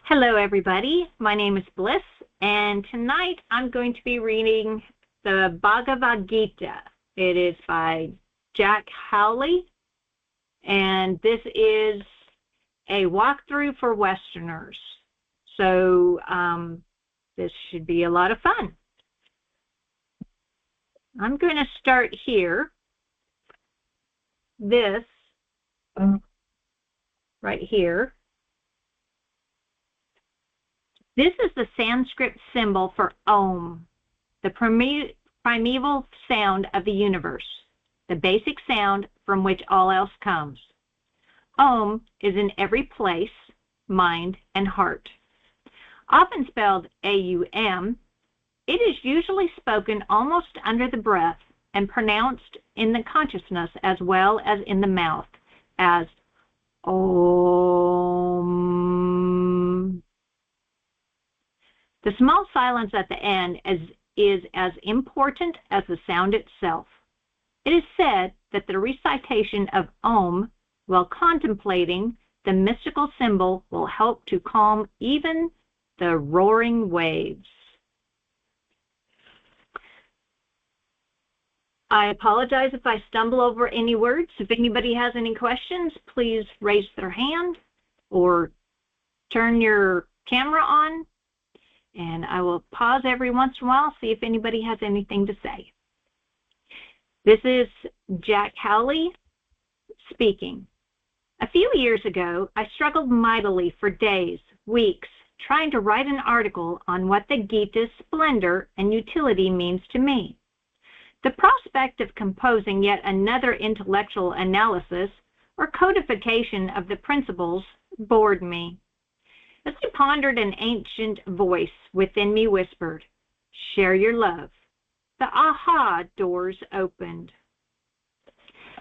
Hello, everybody. My name is Bliss, and tonight I'm going to be reading the Bhagavad Gita. It is by Jack Howley, and this is a walkthrough for Westerners. So this should be a lot of fun. I'm going to start here. This right here. This is the Sanskrit symbol for Om, the primeval sound of the universe, the basic sound from which all else comes. Om is in every place, mind, and heart. Often spelled A-U-M, it is usually spoken almost under the breath and pronounced in the consciousness as well as in the mouth as Om. The small silence at the end is as important as the sound itself. It is said that the recitation of Om while contemplating the mystical symbol will help to calm even the roaring waves. I apologize if I stumble over any words. If anybody has any questions, please raise their hand or turn your camera on. And I will pause every once in a while, see if anybody has anything to say. This is Jack Howley speaking. A few years ago, I struggled mightily for days, weeks, trying to write an article on what the Gita's splendor and utility means to me. The prospect of composing yet another intellectual analysis or codification of the principles bored me. As I pondered, an ancient voice within me whispered, "Share your love." The aha doors opened.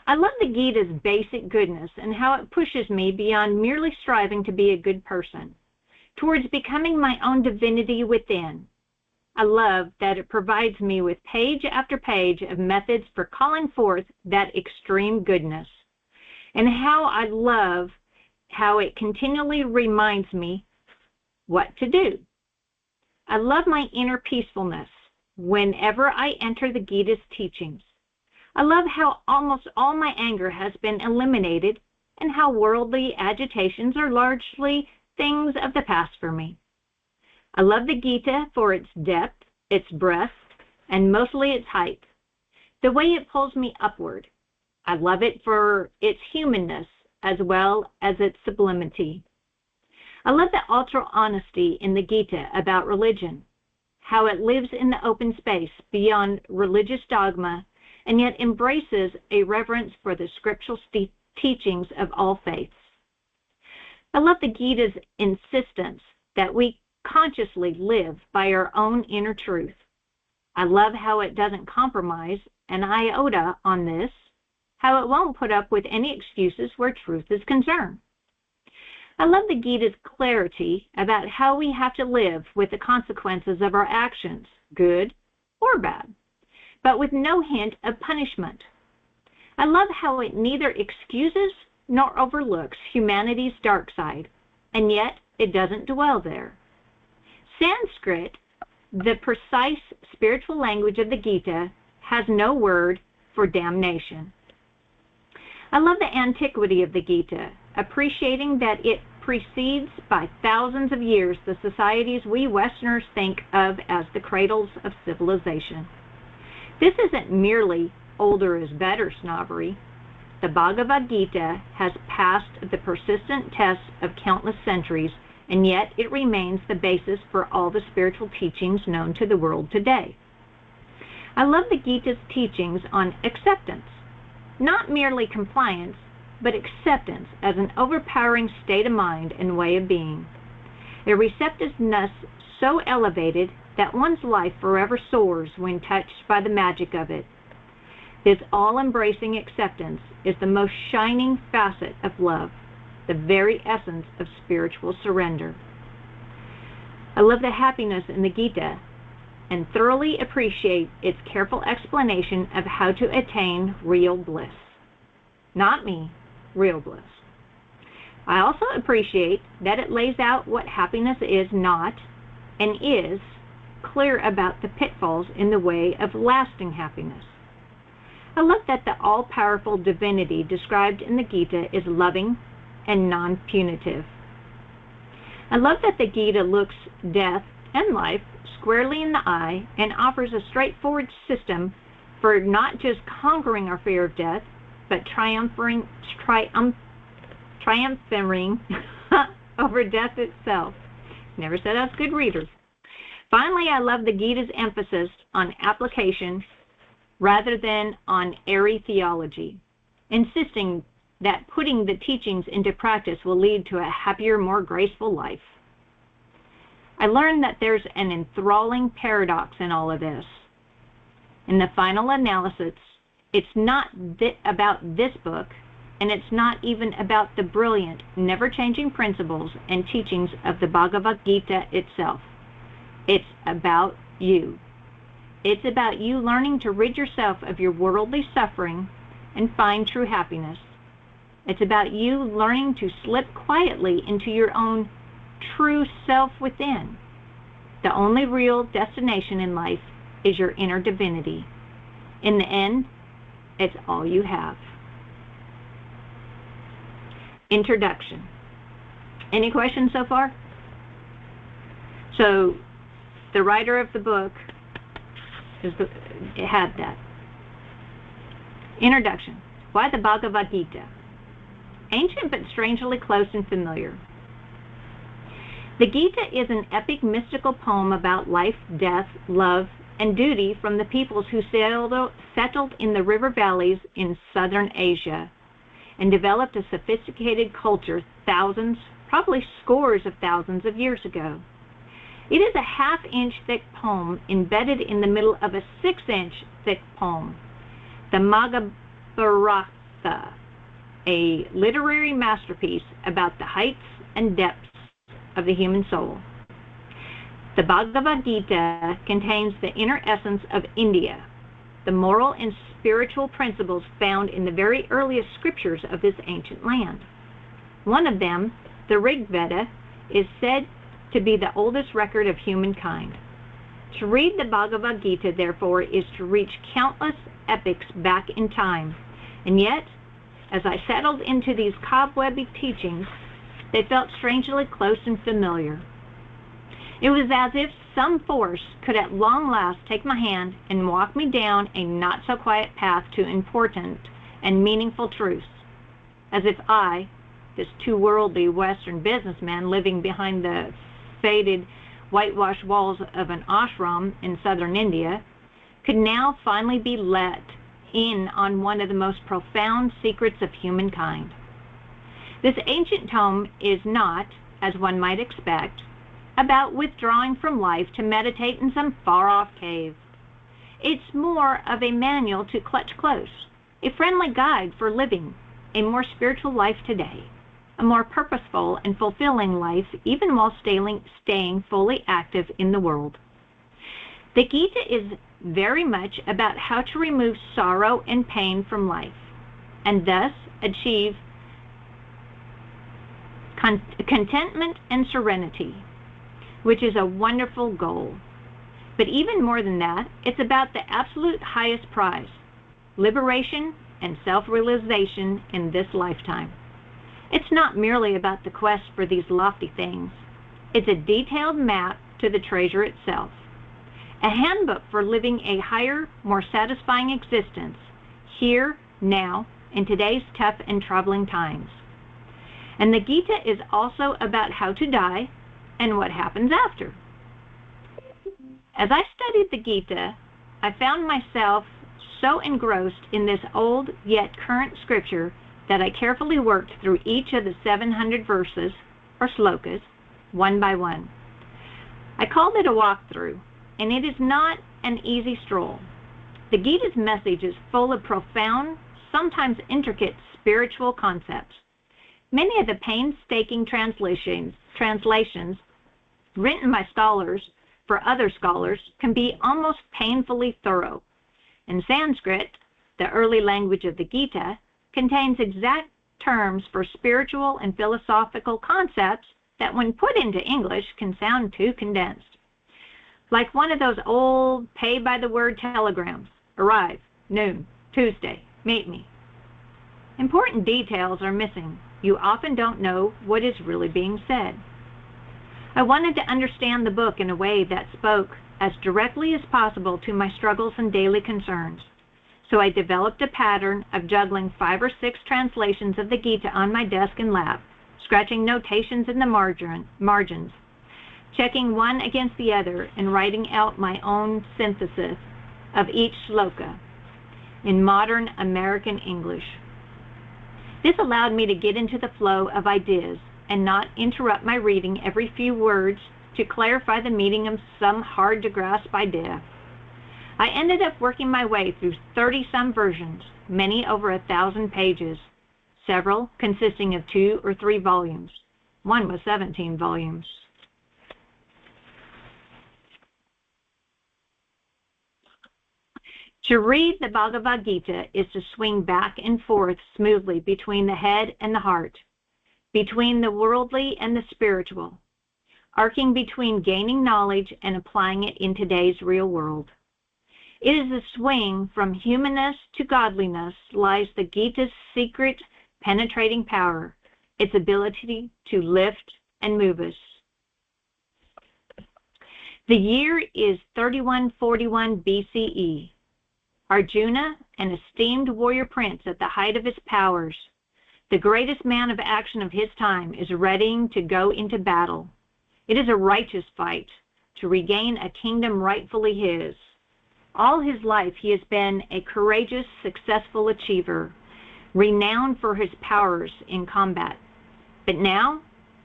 I love the Gita's basic goodness and how it pushes me beyond merely striving to be a good person, towards becoming my own divinity within. I love that it provides me with page after page of methods for calling forth that extreme goodness, and how I love how it continually reminds me what to do. I love my inner peacefulness whenever I enter the Gita's teachings. I love how almost all my anger has been eliminated and how worldly agitations are largely things of the past for me. I love the Gita for its depth, its breadth, and mostly its height, the way it pulls me upward. I love it for its humanness as well as its sublimity. I love the ultra honesty in the Gita about religion, how it lives in the open space beyond religious dogma and yet embraces a reverence for the scriptural teachings of all faiths. I love the Gita's insistence that we consciously live by our own inner truth. I love how it doesn't compromise an iota on this, how it won't put up with any excuses where truth is concerned. I love the Gita's clarity about how we have to live with the consequences of our actions, good or bad, but with no hint of punishment. I love how it neither excuses nor overlooks humanity's dark side, and yet it doesn't dwell there. Sanskrit, the precise spiritual language of the Gita, has no word for damnation. I love the antiquity of the Gita, appreciating that it precedes by thousands of years the societies we Westerners think of as the cradles of civilization. This isn't merely older is better snobbery. The Bhagavad Gita has passed the persistent tests of countless centuries, and yet it remains the basis for all the spiritual teachings known to the world today. I love the Gita's teachings on acceptance, not merely compliance, but acceptance as an overpowering state of mind and way of being. A receptiveness so elevated that one's life forever soars when touched by the magic of it. This all-embracing acceptance is the most shining facet of love, the very essence of spiritual surrender. I love the happiness in the Gita and thoroughly appreciate its careful explanation of how to attain real bliss. Not me, real bliss. I also appreciate that it lays out what happiness is not and is clear about the pitfalls in the way of lasting happiness. I love that the all-powerful divinity described in the Gita is loving and non-punitive. I love that the Gita looks death and life squarely in the eye and offers a straightforward system for not just conquering our fear of death, but triumphing over death itself. Never said I was a good reader. Finally, I love the Gita's emphasis on application rather than on airy theology, insisting that putting the teachings into practice will lead to a happier, more graceful life. I learned that there's an enthralling paradox in all of this. In the final analysis, it's not about this book, and it's not even about the brilliant, never-changing principles and teachings of the Bhagavad Gita itself. It's about you. It's about you learning to rid yourself of your worldly suffering and find true happiness. It's about you learning to slip quietly into your own true self within. The only real destination in life is your inner divinity. In the end, it's all you have. Introduction. Any questions so far? So, the writer of the book had that. Introduction. Why the Bhagavad Gita? Ancient but strangely close and familiar. The Gita is an epic mystical poem about life, death, love, and duty from the peoples who settled in the river valleys in southern Asia and developed a sophisticated culture thousands, probably scores of thousands of years ago. It is a half-inch thick poem embedded in the middle of a 6-inch thick poem, the Mahabharata, a literary masterpiece about the heights and depths of the human soul. The Bhagavad Gita contains the inner essence of India, the moral and spiritual principles found in the very earliest scriptures of this ancient land. One of them, the Rig Veda, is said to be the oldest record of humankind. To read the Bhagavad Gita, therefore, is to reach countless epics back in time. And yet, as I settled into these cobwebby teachings, they felt strangely close and familiar. It was as if some force could at long last take my hand and walk me down a not-so-quiet path to important and meaningful truths, as if I, this too-worldly Western businessman living behind the faded, whitewashed walls of an ashram in southern India, could now finally be let in on one of the most profound secrets of humankind. This ancient tome is not, as one might expect, about withdrawing from life to meditate in some far-off cave. It's more of a manual to clutch close, a friendly guide for living a more spiritual life today, a more purposeful and fulfilling life even while staying fully active in the world. The Gita is very much about how to remove sorrow and pain from life, and thus achieve contentment and serenity, which is a wonderful goal. But even more than that, it's about the absolute highest prize, liberation and self-realization in this lifetime. It's not merely about the quest for these lofty things. It's a detailed map to the treasure itself, a handbook for living a higher, more satisfying existence, here, now, in today's tough and troubling times. And the Gita is also about how to die and what happens after. As I studied the Gita, I found myself so engrossed in this old yet current scripture that I carefully worked through each of the 700 verses, or slokas, one by one. I called it a walkthrough, and it is not an easy stroll. The Gita's message is full of profound, sometimes intricate spiritual concepts. Many of the painstaking translations written by scholars for other scholars can be almost painfully thorough. And Sanskrit, the early language of the Gita, contains exact terms for spiritual and philosophical concepts that, when put into English, can sound too condensed. Like one of those old pay-by-the-word telegrams. Arrive, noon, Tuesday, meet me. Important details are missing. You often don't know what is really being said. I wanted to understand the book in a way that spoke as directly as possible to my struggles and daily concerns. So I developed a pattern of juggling 5 or 6 translations of the Gita on my desk and lap, scratching notations in the margins, checking one against the other, and writing out my own synthesis of each shloka in modern American English. This allowed me to get into the flow of ideas and not interrupt my reading every few words to clarify the meaning of some hard-to-grasp idea. I ended up working my way through 30-some versions, many over 1,000 pages, several consisting of 2 or 3 volumes. One was 17 volumes. To read the Bhagavad Gita is to swing back and forth smoothly between the head and the heart, between the worldly and the spiritual, arcing between gaining knowledge and applying it in today's real world. It is the swing from humanness to godliness lies the Gita's secret penetrating power, its ability to lift and move us. The year is 3141 BCE. Arjuna, an esteemed warrior prince at the height of his powers, the greatest man of action of his time, is readying to go into battle. It is a righteous fight to regain a kingdom rightfully his. All his life he has been a courageous, successful achiever, renowned for his powers in combat. But now,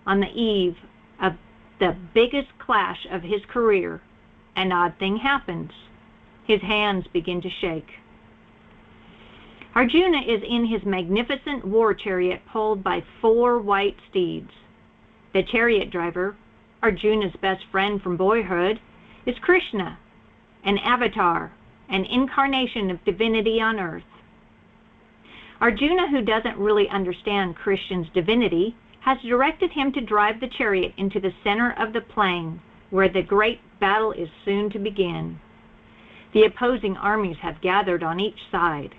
on the eve of the biggest clash of his career, an odd thing happens. His hands begin to shake. Arjuna is in his magnificent war chariot pulled by 4 white steeds. The chariot driver, Arjuna's best friend from boyhood, is Krishna, an avatar, an incarnation of divinity on earth. Arjuna, who doesn't really understand Krishna's divinity, has directed him to drive the chariot into the center of the plain, where the great battle is soon to begin. The opposing armies have gathered on each side.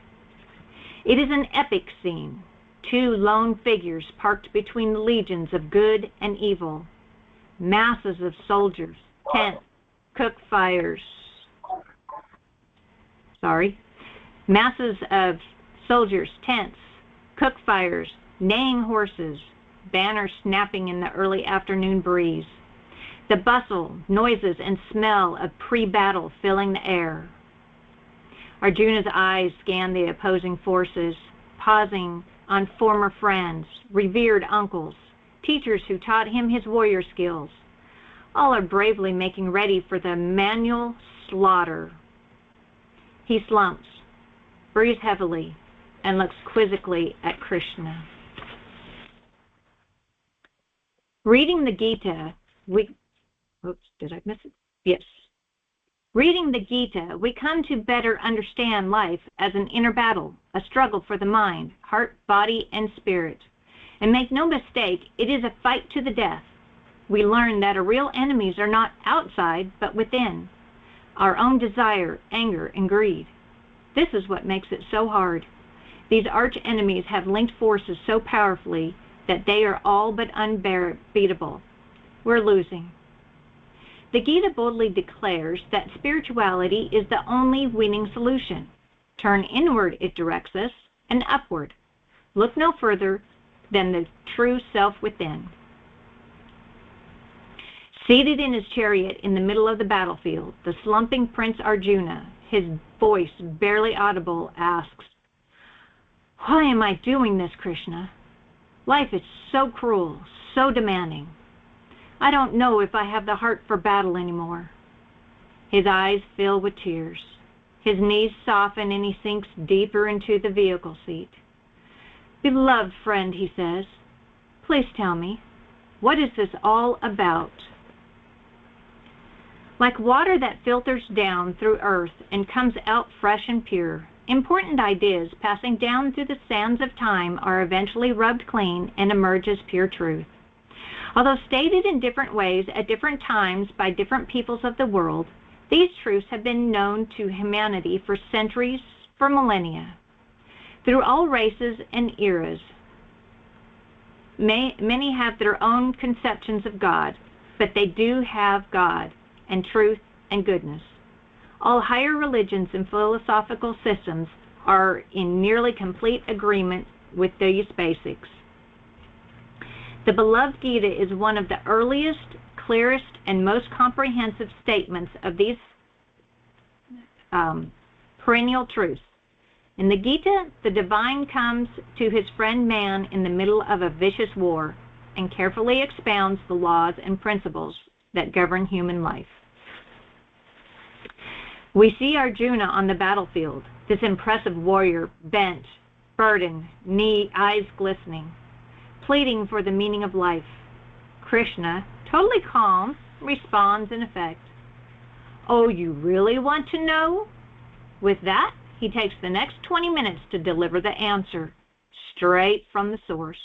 It is an epic scene, 2 lone figures parked between the legions of good and evil. Masses of soldiers, tents, masses of soldiers, tents, cook fires, neighing horses, banners snapping in the early afternoon breeze. The bustle, noises, and smell of pre-battle filling the air. Arjuna's eyes scan the opposing forces, pausing on former friends, revered uncles, teachers who taught him his warrior skills. All are bravely making ready for the manual slaughter. He slumps, breathes heavily, and looks quizzically at Krishna. Reading the Gita, did I miss it? Yes. Reading the Gita, we come to better understand life as an inner battle, a struggle for the mind, heart, body, and spirit. And make no mistake, it is a fight to the death. We learn that our real enemies are not outside, but within. Our own desire, anger, and greed. This is what makes it so hard. These arch enemies have linked forces so powerfully that they are all but unbeatable. We're losing. The Gita boldly declares that spirituality is the only winning solution. Turn inward, it directs us, and upward. Look no further than the true self within. Seated in his chariot in the middle of the battlefield, the slumping Prince Arjuna, his voice barely audible, asks, "Why am I doing this, Krishna? Life is so cruel, so demanding. I don't know if I have the heart for battle anymore." His eyes fill with tears. His knees soften and he sinks deeper into the vehicle seat. "Beloved friend," he says, "please tell me, what is this all about?" Like water that filters down through earth and comes out fresh and pure, Important ideas passing down through the sands of time are eventually rubbed clean and emerge as pure truth. Although stated in different ways at different times by different peoples of the world, these truths have been known to humanity for centuries, for millennia. Through all races and eras, many have their own conceptions of God, but they do have God and truth and goodness. All higher religions and philosophical systems are in nearly complete agreement with these basics. The beloved Gita is one of the earliest, clearest, and most comprehensive statements of these perennial truths. In the Gita, the divine comes to his friend man in the middle of a vicious war and carefully expounds the laws and principles that govern human life. We see Arjuna on the battlefield, this impressive warrior, bent, burdened, eyes glistening, pleading for the meaning of life. Krishna, totally calm, responds in effect, "Oh, you really want to know?" With that, he takes the next 20 minutes to deliver the answer, straight from the source.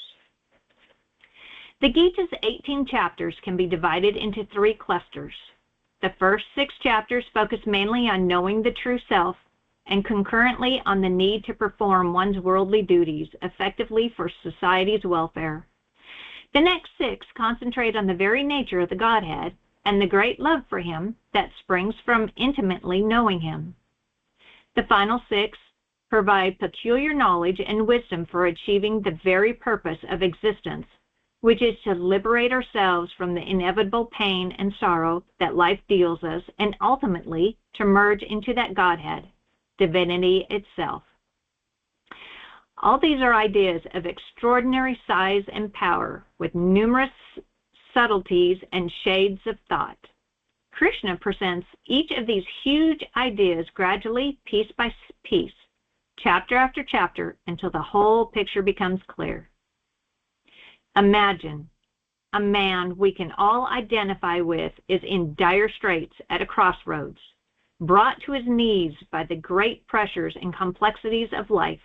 The Gita's 18 chapters can be divided into 3 clusters. The first 6 chapters focus mainly on knowing the true self and concurrently on the need to perform one's worldly duties effectively for society's welfare. The next 6 concentrate on the very nature of the Godhead and the great love for him that springs from intimately knowing him. The final 6 provide peculiar knowledge and wisdom for achieving the very purpose of existence, which is to liberate ourselves from the inevitable pain and sorrow that life deals us, and ultimately to merge into that Godhead, divinity itself. All these are ideas of extraordinary size and power, with numerous subtleties and shades of thought. Krishna presents each of these huge ideas gradually, piece by piece, chapter after chapter, until the whole picture becomes clear. Imagine a man we can all identify with is in dire straits at a crossroads, brought to his knees by the great pressures and complexities of life,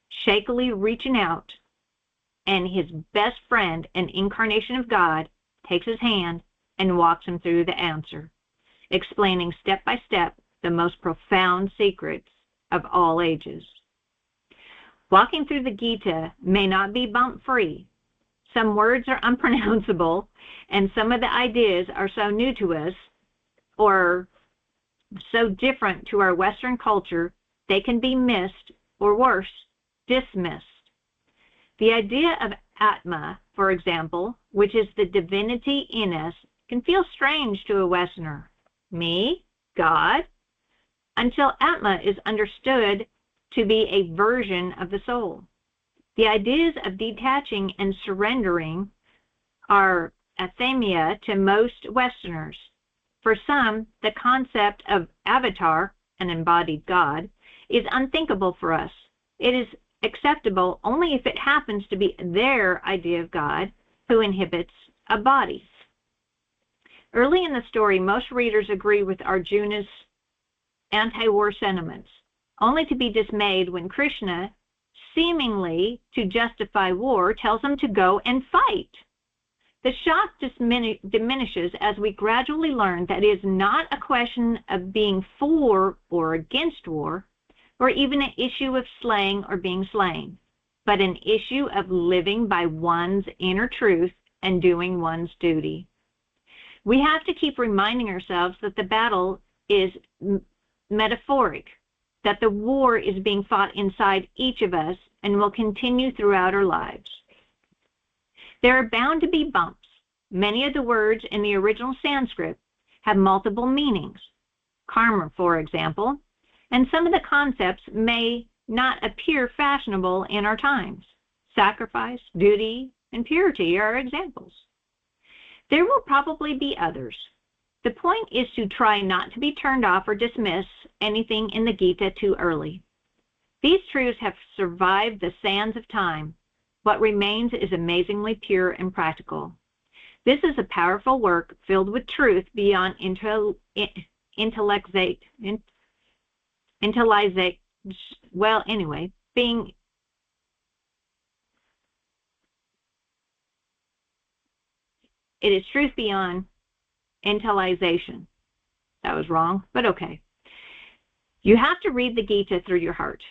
shakily reaching out, and his best friend, an incarnation of God, takes his hand and walks him through the answer, explaining step by step the most profound secrets of all ages. Walking through the Gita may not be bump-free. Some words are unpronounceable, and some of the ideas are so new to us or so different to our Western culture, they can be missed, or worse, dismissed. The idea of Atma, for example, which is the divinity in us, can feel strange to a Westerner. Me? God? Until Atma is understood to be a version of the soul. The ideas of detaching and surrendering are anathema to most Westerners. For some, the concept of avatar, an embodied God, is unthinkable for us. It is acceptable only if it happens to be their idea of God who inhabits a body. Early in the story, most readers agree with Arjuna's anti-war sentiments, only to be dismayed when Krishna, seemingly to justify war, tells him to go and fight. The shock diminishes as we gradually learn that it is not a question of being for or against war, or even an issue of slaying or being slain, but an issue of living by one's inner truth and doing one's duty. We have to keep reminding ourselves that the battle is metaphoric, that the war is being fought inside each of us and will continue throughout our lives. There are bound to be bumps. Many of the words in the original Sanskrit have multiple meanings. Karma, for example, and some of the concepts may not appear fashionable in our times. Sacrifice, duty, and purity are examples. There will probably be others. The point is to try not to be turned off or dismiss anything in the Gita too early. These truths have survived the sands of time. What remains is amazingly pure and practical. This is a powerful work filled with truth beyond well, anyway, it is truth beyond intellectualization. That was wrong, but okay. You have to read the Gita through your heart.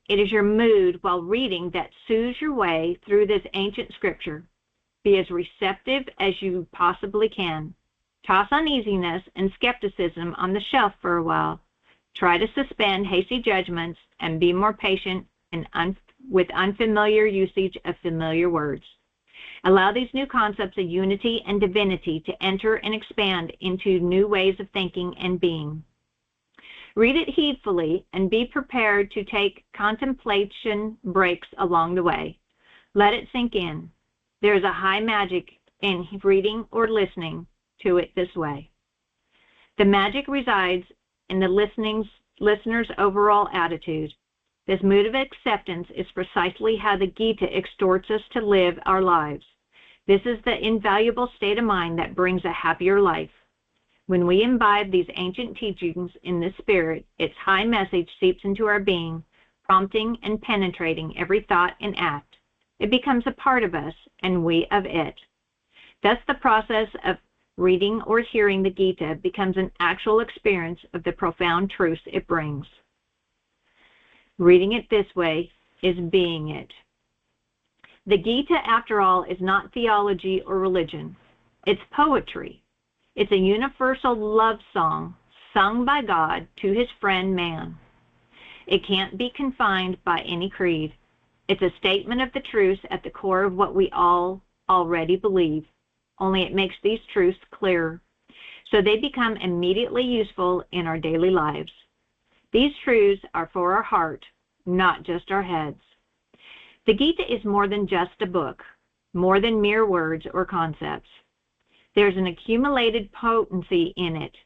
It is your mood while reading that soothes your way through this ancient scripture. Be as receptive as you possibly can. Toss uneasiness and skepticism on the shelf for a while. Try to suspend hasty judgments and be more patient with unfamiliar usage of familiar words. Allow these new concepts of unity and divinity to enter and expand into new ways of thinking and being. Read it heedfully and be prepared to take contemplation breaks along the way. Let it sink in. There is a high magic in reading or listening to it this way. The magic resides in the listener's overall attitude. This mood of acceptance is precisely how the Gita exhorts us to live our lives. This is the invaluable state of mind that brings a happier life. When we imbibe these ancient teachings in this spirit, its high message seeps into our being, prompting and penetrating every thought and act. It becomes a part of us, and we of it. Thus, the process of reading or hearing the Gita becomes an actual experience of the profound truths it brings. Reading it this way is being it. The Gita, after all, is not theology or religion. It's poetry. It's a universal love song sung by God to his friend man. It can't be confined by any creed. It's a statement of the truths at the core of what we all already believe, only it makes these truths clearer, so they become immediately useful in our daily lives. These truths are for our heart, not just our heads. The Gita is more than just a book, more than mere words or concepts. There's an accumulated potency in it.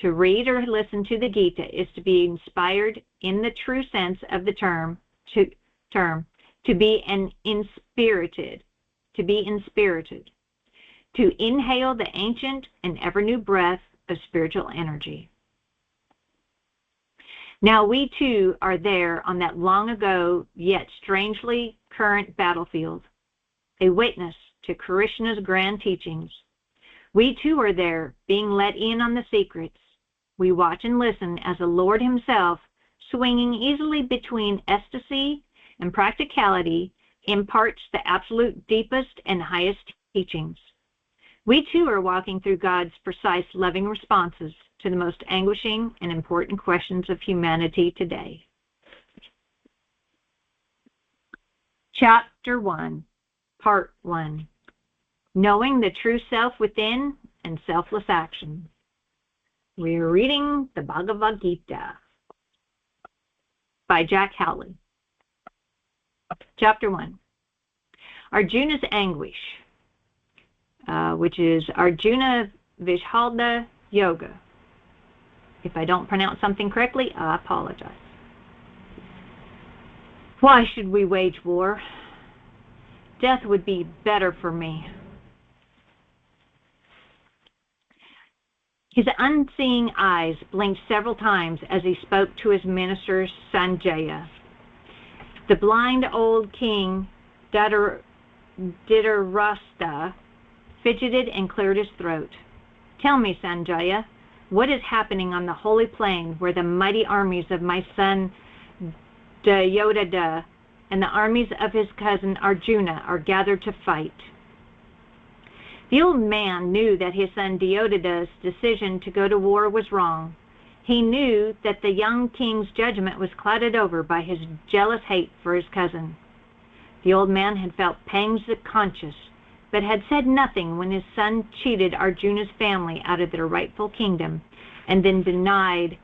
To read or listen to the Gita is to be inspired in the true sense of the term, to be inspirited, to inhale the ancient and ever-new breath of spiritual energy. Now we too are there on that long ago yet strangely current battlefield, a witness to Krishna's grand teachings. We too are there, being let in on the secrets. We watch and listen as the Lord himself, swinging easily between ecstasy and practicality, imparts the absolute deepest and highest teachings. We too are walking through God's precise loving responses to the most anguishing and important questions of humanity today. Chapter 1, Part 1. Knowing the true self within and selfless action. We're reading the Bhagavad Gita by Jack Howley. Chapter 1. Arjuna's anguish, which is Arjuna Vishalda Yoga. If I don't pronounce something correctly, I apologize. Why should we wage war? Death would be better for me. His unseeing eyes blinked several times as he spoke to his minister Sanjaya. The blind old king Dhritarashtra fidgeted and cleared his throat. Tell me, Sanjaya, what is happening on the holy plain where the mighty armies of my son Duryodhana and the armies of his cousin Arjuna are gathered to fight? The old man knew that his son Duryodhana's decision to go to war was wrong. He knew that the young king's judgment was clouded over by his jealous hate for his cousin. The old man had felt pangs of conscience, but had said nothing when his son cheated Arjuna's family out of their rightful kingdom and then denied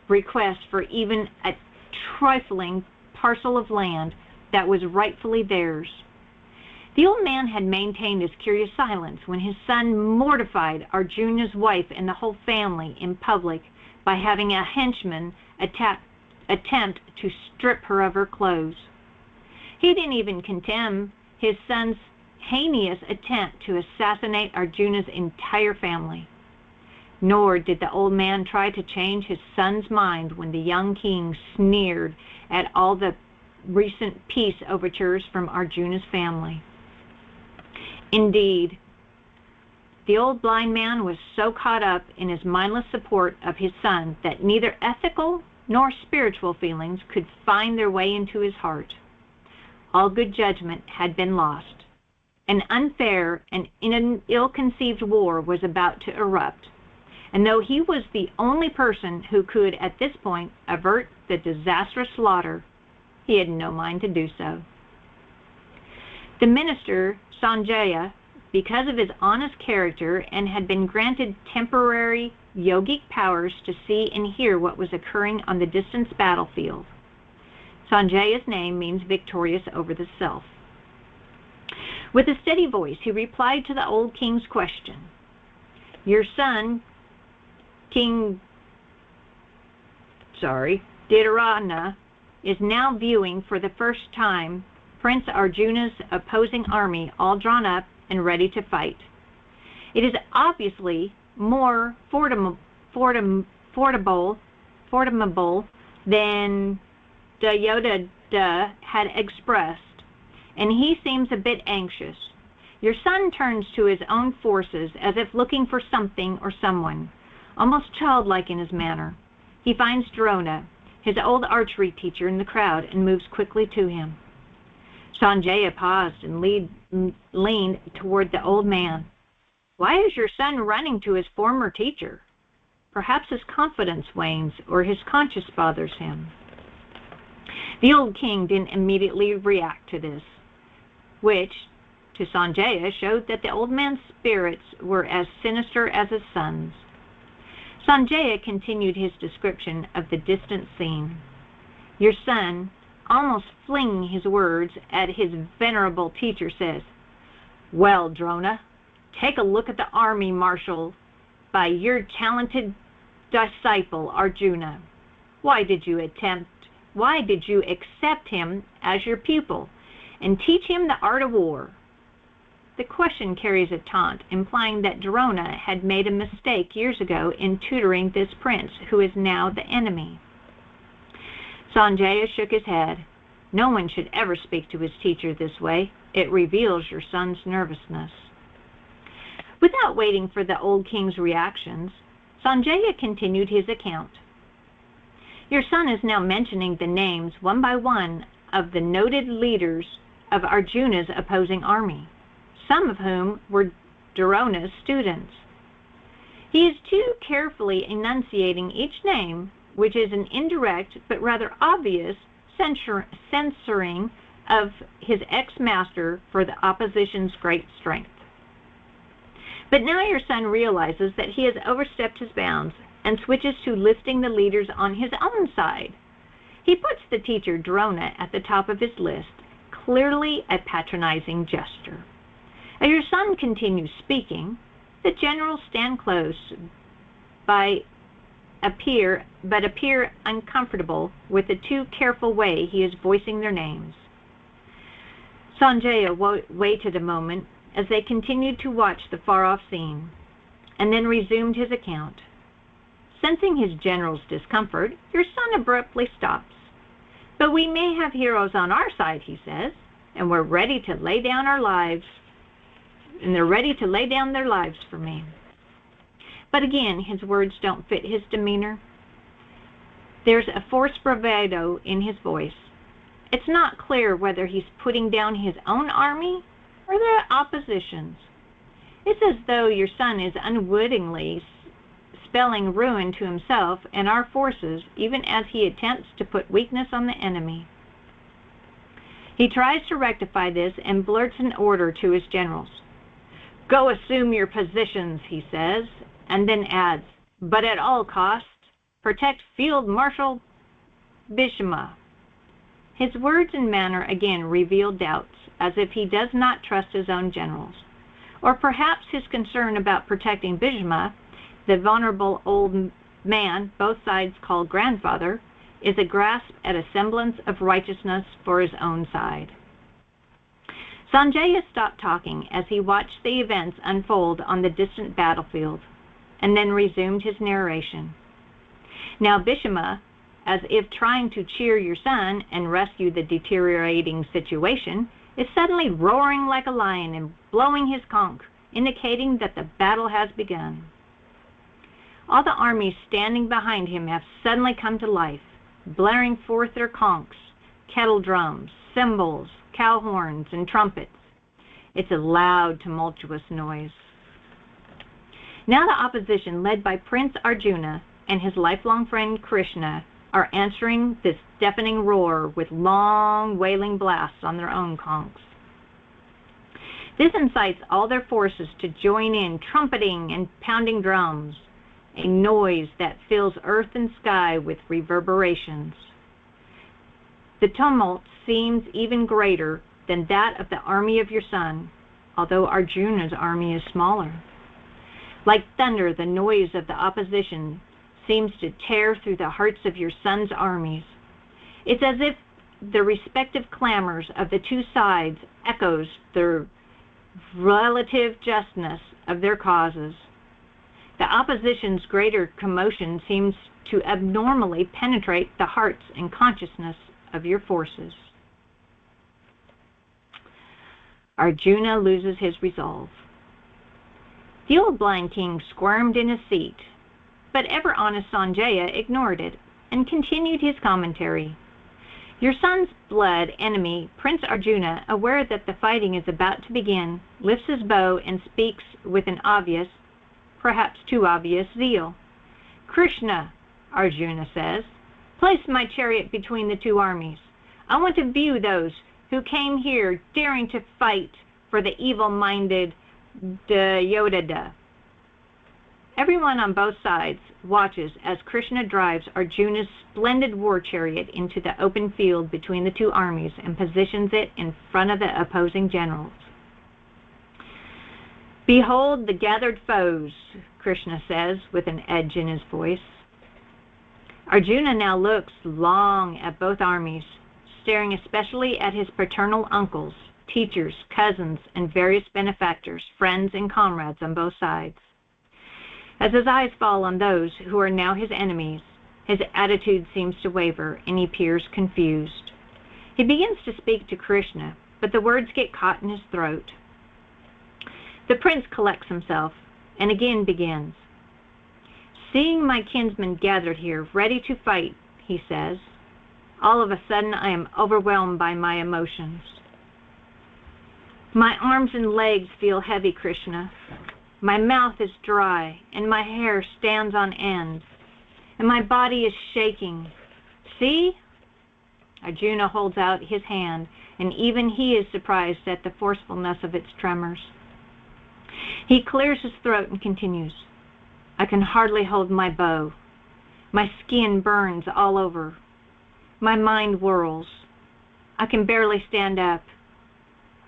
requests for even a trifling parcel of land that was rightfully theirs. The old man had maintained his curious silence when his son mortified Arjuna's wife and the whole family in public by having a henchman attempt to strip her of her clothes. He didn't even condemn his son's heinous attempt to assassinate Arjuna's entire family. Nor did the old man try to change his son's mind when the young king sneered at all the recent peace overtures from Arjuna's family. Indeed, the old blind man was so caught up in his mindless support of his son that neither ethical nor spiritual feelings could find their way into his heart. All good judgment had been lost. An unfair and ill-conceived war was about to erupt, and though he was the only person who could at this point avert the disastrous slaughter, he had no mind to do so. The minister, Sanjaya, because of his honest character and had been granted temporary yogic powers to see and hear what was occurring on the distant battlefield. Sanjaya's name means victorious over the self. With a steady voice, he replied to the old king's question. Your son, Dhritarashtra, is now viewing for the first time Prince Arjuna's opposing army all drawn up and ready to fight. It is obviously more formidable than Duryodhana had expressed, and he seems a bit anxious. Your son turns to his own forces as if looking for something or someone, almost childlike in his manner. He finds Drona, his old archery teacher, in the crowd and moves quickly to him. Sanjaya paused and leaned toward the old man. Why is your son running to his former teacher? Perhaps his confidence wanes or his conscience bothers him. The old king didn't immediately react to this, which, to Sanjaya, showed that the old man's spirits were as sinister as his son's. Sanjaya continued his description of the distant scene. Your son, almost flinging his words at his venerable teacher, says, Well, Drona, take a look at the army marshaled by your talented disciple Arjuna. Why did you accept him as your pupil and teach him the art of war? The question carries a taunt, implying that Drona had made a mistake years ago in tutoring this prince, who is now the enemy. Sanjaya shook his head. No one should ever speak to his teacher this way. It reveals your son's nervousness. Without waiting for the old king's reactions, Sanjaya continued his account. Your son is now mentioning the names one by one of the noted leaders of Arjuna's opposing army, some of whom were Drona's students. He is too carefully enunciating each name, which is an indirect but rather obvious censoring of his ex-master for the opposition's great strength. But now your son realizes that he has overstepped his bounds and switches to listing the leaders on his own side. He puts the teacher Drona at the top of his list, clearly a patronizing gesture. As your son continues speaking, the generals stand close but appear uncomfortable with the too careful way he is voicing their names. Sanjaya waited a moment as they continued to watch the far-off scene, and then resumed his account. Sensing his general's discomfort, your son abruptly stops. But we may have heroes on our side, he says, and we're ready to lay down our lives, and they're ready to lay down their lives for me. But again, his words don't fit his demeanor. There's a forced bravado in his voice. It's not clear whether he's putting down his own army or the opposition's. It's as though your son is unwittingly spelling ruin to himself and our forces, even as he attempts to put weakness on the enemy. He tries to rectify this and blurts an order to his generals. Go assume your positions, he says, and then adds, but at all costs, protect Field Marshal Bhishma. His words and manner again reveal doubts, as if he does not trust his own generals. Or perhaps his concern about protecting Bhishma, the vulnerable old man both sides call grandfather, is a grasp at a semblance of righteousness for his own side. Sanjaya stopped talking as he watched the events unfold on the distant battlefield. and then resumed his narration. Now Bhishma, as if trying to cheer your son and rescue the deteriorating situation, is suddenly roaring like a lion and blowing his conch, indicating that the battle has begun. All the armies standing behind him have suddenly come to life, blaring forth their conchs, kettle drums, cymbals, cow horns, and trumpets. It's a loud, tumultuous noise. Now the opposition, led by Prince Arjuna and his lifelong friend Krishna, are answering this deafening roar with long, wailing blasts on their own conchs. This incites all their forces to join in, trumpeting and pounding drums, a noise that fills earth and sky with reverberations. The tumult seems even greater than that of the army of your son, although Arjuna's army is smaller. Like thunder, the noise of the opposition seems to tear through the hearts of your son's armies. It's as if the respective clamors of the two sides echoes the relative justness of their causes. The opposition's greater commotion seems to abnormally penetrate the hearts and consciousness of your forces. Arjuna loses his resolve. The old blind king squirmed in his seat, but ever-honest Sanjaya ignored it and continued his commentary. Your son's blood enemy, Prince Arjuna, aware that the fighting is about to begin, lifts his bow and speaks with an obvious, perhaps too obvious, zeal. Krishna, Arjuna says, place my chariot between the two armies. I want to view those who came here daring to fight for the evil-minded Yodhada. Everyone on both sides watches as Krishna drives Arjuna's splendid war chariot into the open field between the two armies and positions it in front of the opposing generals. Behold the gathered foes, Krishna says with an edge in his voice. Arjuna now looks long at both armies, staring especially at his paternal uncles, teachers, cousins, and various benefactors, friends, and comrades on both sides. As his eyes fall on those who are now his enemies, his attitude seems to waver, and he appears confused. He begins to speak to Krishna, but the words get caught in his throat. The prince collects himself, and again begins. Seeing my kinsmen gathered here, ready to fight, he says, all of a sudden I am overwhelmed by my emotions. My arms and legs feel heavy, Krishna. My mouth is dry, and my hair stands on end, and my body is shaking. See? Arjuna holds out his hand, and even he is surprised at the forcefulness of its tremors. He clears his throat and continues. I can hardly hold my bow. My skin burns all over. My mind whirls. I can barely stand up.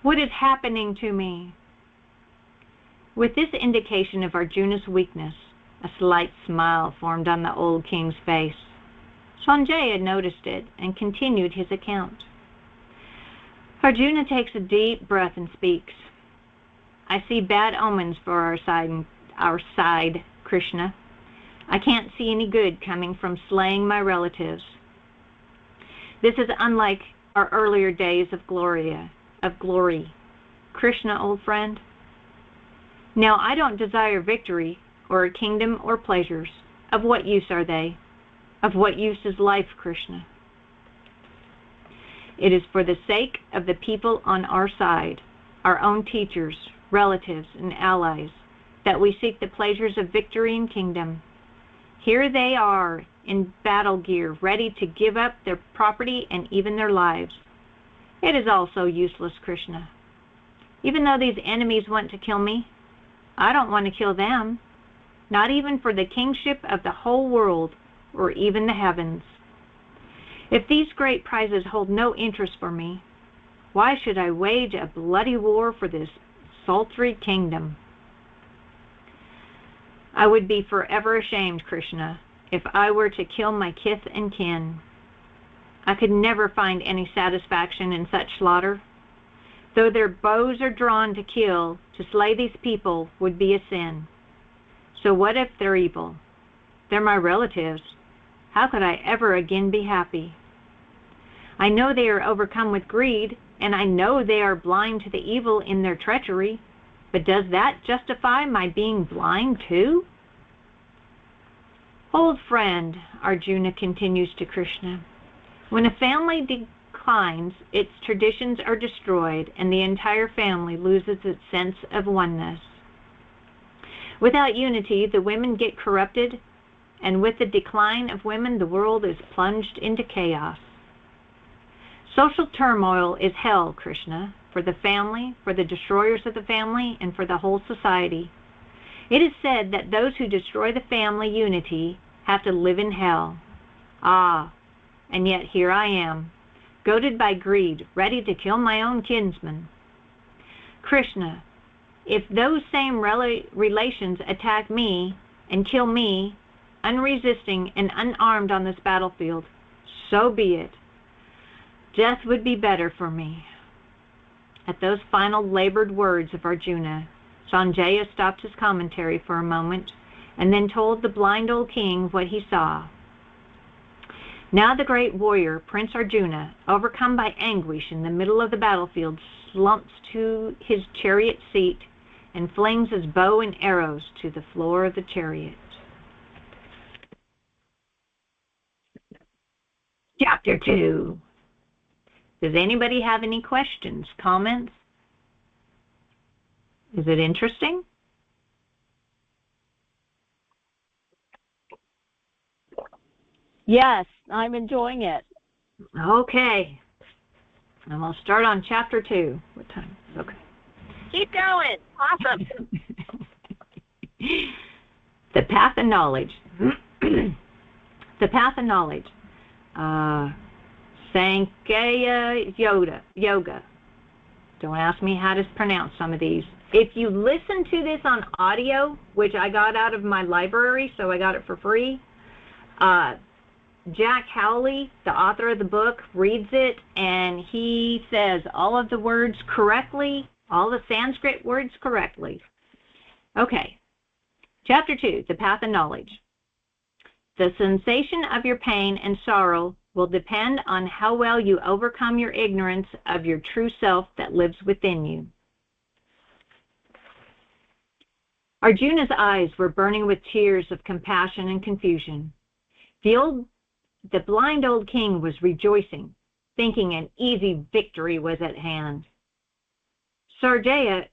What is happening to me? With this indication of Arjuna's weakness, a slight smile formed on the old king's face. Sanjaya noticed it and continued his account. Arjuna takes a deep breath and speaks. I see bad omens for our side, Krishna. I can't see any good coming from slaying my relatives. This is unlike our earlier days of glory. Krishna, old friend. Now I don't desire victory or a kingdom or pleasures. Of what use are they? Of what use is life, Krishna? It is for the sake of the people on our side, our own teachers, relatives, and allies, that we seek the pleasures of victory and kingdom. Here they are in battle gear, ready to give up their property and even their lives. It is all so useless, Krishna. Even though these enemies want to kill me, I don't want to kill them, not even for the kingship of the whole world or even the heavens. If these great prizes hold no interest for me, why should I wage a bloody war for this sultry kingdom? I would be forever ashamed, Krishna, if I were to kill my kith and kin. I could never find any satisfaction in such slaughter. Though their bows are drawn to kill, to slay these people would be a sin. So what if they're evil? They're my relatives. How could I ever again be happy? I know they are overcome with greed, and I know they are blind to the evil in their treachery, but does that justify my being blind too? Old friend, Arjuna continues to Krishna, when a family declines, its traditions are destroyed, and the entire family loses its sense of oneness. Without unity, the women get corrupted, and with the decline of women, the world is plunged into chaos. Social turmoil is hell, Krishna, for the family, for the destroyers of the family, and for the whole society. It is said that those who destroy the family unity have to live in hell. Ah, and yet here I am, goaded by greed, ready to kill my own kinsman. Krishna, if those same relations attack me and kill me, unresisting and unarmed on this battlefield, so be it. Death would be better for me. At those final labored words of Arjuna, Sanjaya stopped his commentary for a moment and then told the blind old king what he saw. Now the great warrior, Prince Arjuna, overcome by anguish in the middle of the battlefield, slumps to his chariot seat and flings his bow and arrows to the floor of the chariot. Chapter 2. Does anybody have any questions, comments? Is it interesting? Yes, I'm enjoying it. Okay. And we'll start on chapter 2. What time? Okay. Keep going. Awesome. The path of knowledge. The path of knowledge. Sankhya Yoga. Don't ask me how to pronounce some of these. If you listen to this on audio, which I got out of my library, so I got it for free, Jack Howley, the author of the book, reads it, and he says all of the words correctly, all the Sanskrit words correctly. Okay. Chapter 2, The Path of Knowledge. The sensation of your pain and sorrow will depend on how well you overcome your ignorance of your true self that lives within you. Arjuna's eyes were burning with tears of compassion and confusion. The blind old king was rejoicing, thinking an easy victory was at hand. Sanjaya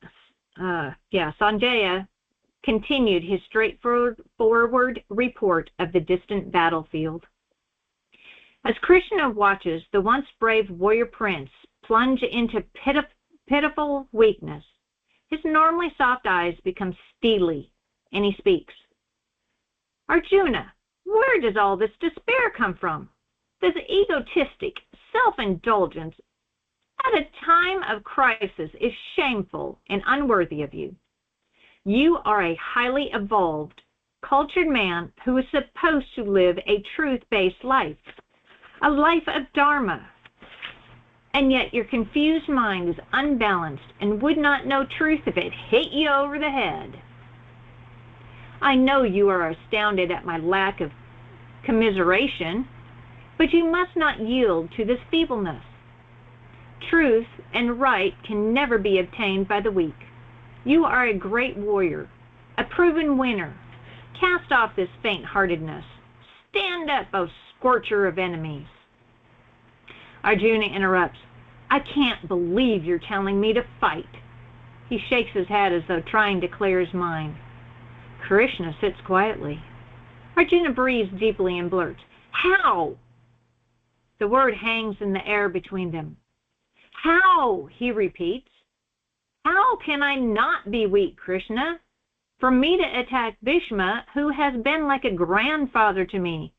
continued his straightforward report of the distant battlefield. As Krishna watches the once brave warrior prince plunge into pitiful weakness, his normally soft eyes become steely, and he speaks. Arjuna, where does all this despair come from? This egotistic self-indulgence at a time of crisis is shameful and unworthy of you. You are a highly evolved, cultured man who is supposed to live a truth-based life, a life of dharma. And yet your confused mind is unbalanced and would not know truth if it hit you over the head. I know you are astounded at my lack of commiseration, but you must not yield to this feebleness. Truth and right can never be obtained by the weak. You are a great warrior, a proven winner. Cast off this faint-heartedness. Stand up, O scorcher of enemies. Arjuna interrupts. I can't believe you're telling me to fight. He shakes his head as though trying to clear his mind. Krishna sits quietly. Arjuna breathes deeply and blurts, How? The word hangs in the air between them. How? He repeats. How can I not be weak, Krishna? For me to attack Bhishma, who has been like a grandfather to me,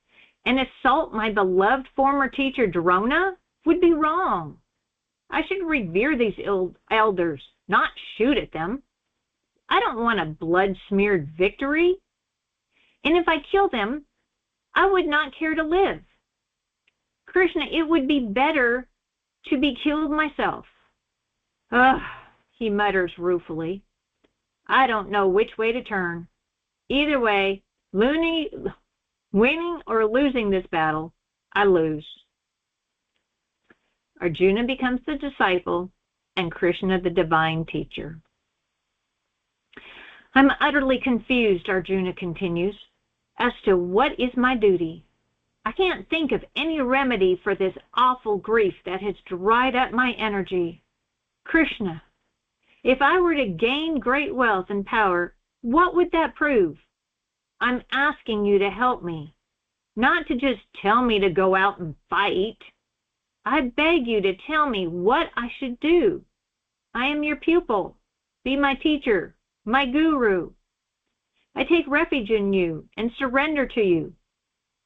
and assault my beloved former teacher Drona would be wrong. I should revere these elders, not shoot at them. I don't want a blood-smeared victory. And if I kill them, I would not care to live. Krishna, it would be better to be killed myself. Ugh, he mutters ruefully. I don't know which way to turn. Either way, winning or losing this battle, I lose. Arjuna becomes the disciple and Krishna the divine teacher. I'm utterly confused, Arjuna continues, as to what is my duty. I can't think of any remedy for this awful grief that has dried up my energy. Krishna, if I were to gain great wealth and power, what would that prove? I'm asking you to help me, not to just tell me to go out and fight. I beg you to tell me what I should do. I am your pupil. Be my teacher, my guru. I take refuge in you and surrender to you.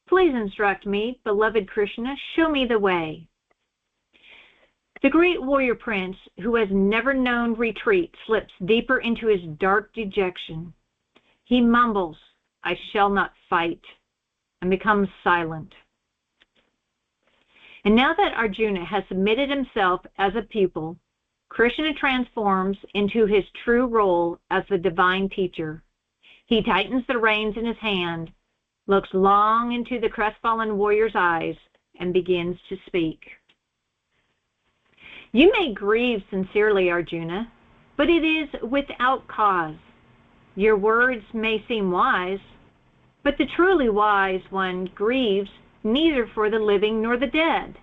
Please instruct me, beloved Krishna. Show me the way. The great warrior prince, who has never known retreat, slips deeper into his dark dejection. He mumbles, I shall not fight, and becomes silent. And now that Arjuna has submitted himself as a pupil, Krishna transforms into his true role as the divine teacher. He tightens the reins in his hand, looks long into the crestfallen warrior's eyes, and begins to speak. You may grieve sincerely, Arjuna, but it is without cause. Your words may seem wise, but the truly wise one grieves neither for the living nor the dead.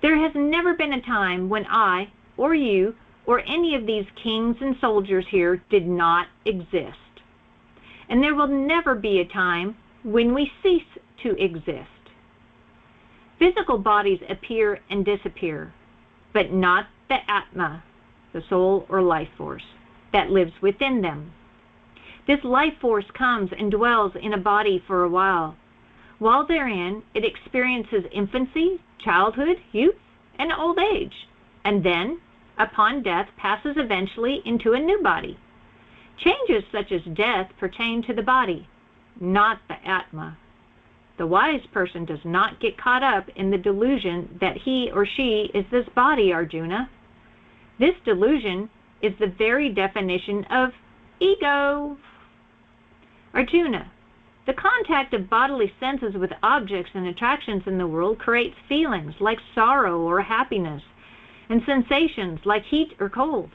There has never been a time when I, or you, or any of these kings and soldiers here did not exist. And there will never be a time when we cease to exist. Physical bodies appear and disappear, but not the Atma, the soul or life force, that lives within them. This life force comes and dwells in a body for a while. While therein, it experiences infancy, childhood, youth, and old age, and then, upon death, passes eventually into a new body. Changes such as death pertain to the body, not the Atma. The wise person does not get caught up in the delusion that he or she is this body, Arjuna. This delusion is the very definition of ego. Arjuna, the contact of bodily senses with objects and attractions in the world creates feelings like sorrow or happiness, and sensations like heat or cold.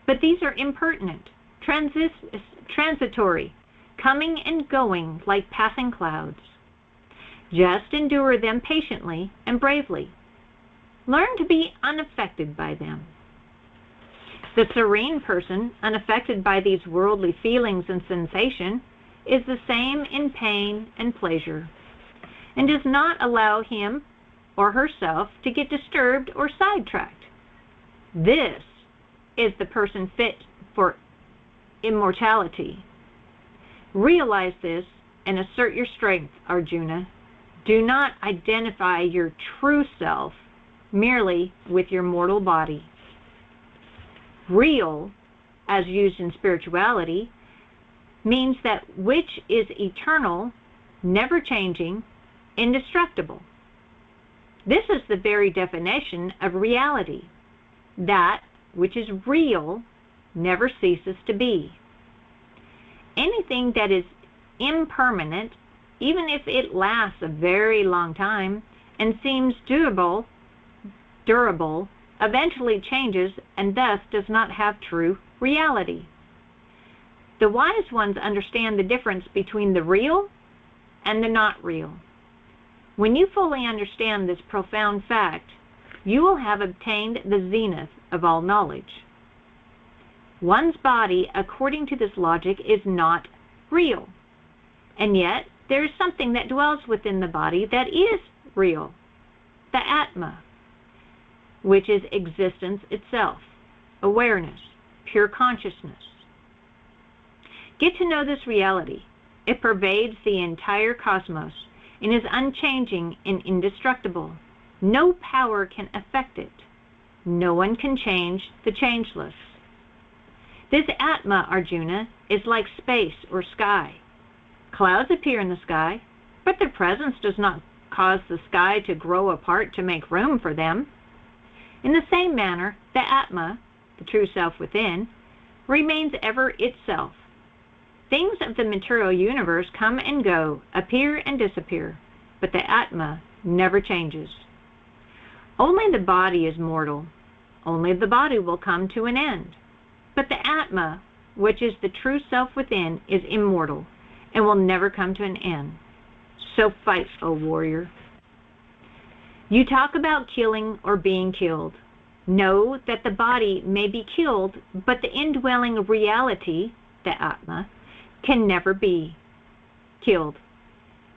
But these are impertinent, transitory, coming and going like passing clouds. Just endure them patiently and bravely. Learn to be unaffected by them. The serene person, unaffected by these worldly feelings and sensation, is the same in pain and pleasure, and does not allow him or herself to get disturbed or sidetracked. This is the person fit for immortality. Realize this and assert your strength, Arjuna. Do not identify your true self merely with your mortal body. Real, as used in spirituality, means that which is eternal, never changing, indestructible. This is the very definition of reality. That which is real never ceases to be. Anything that is impermanent, even if it lasts a very long time and seems durable, eventually changes and thus does not have true reality. The wise ones understand the difference between the real and the not real. When you fully understand this profound fact, you will have obtained the zenith of all knowledge. One's body, according to this logic, is not real. And yet, there is something that dwells within the body that is real, the Atma, which is existence itself, awareness, pure consciousness. Get to know this reality. It pervades the entire cosmos and is unchanging and indestructible. No power can affect it. No one can change the changeless. This Atma, Arjuna, is like space or sky. Clouds appear in the sky, but their presence does not cause the sky to grow apart to make room for them. In the same manner, the Atma, the true self within, remains ever itself. Things of the material universe come and go, appear and disappear, but the Atma never changes. Only the body is mortal. Only the body will come to an end. But the Atma, which is the true self within, is immortal and will never come to an end. So fight, O warrior. You talk about killing or being killed. Know that the body may be killed, but the indwelling reality, the Atma, can never be killed.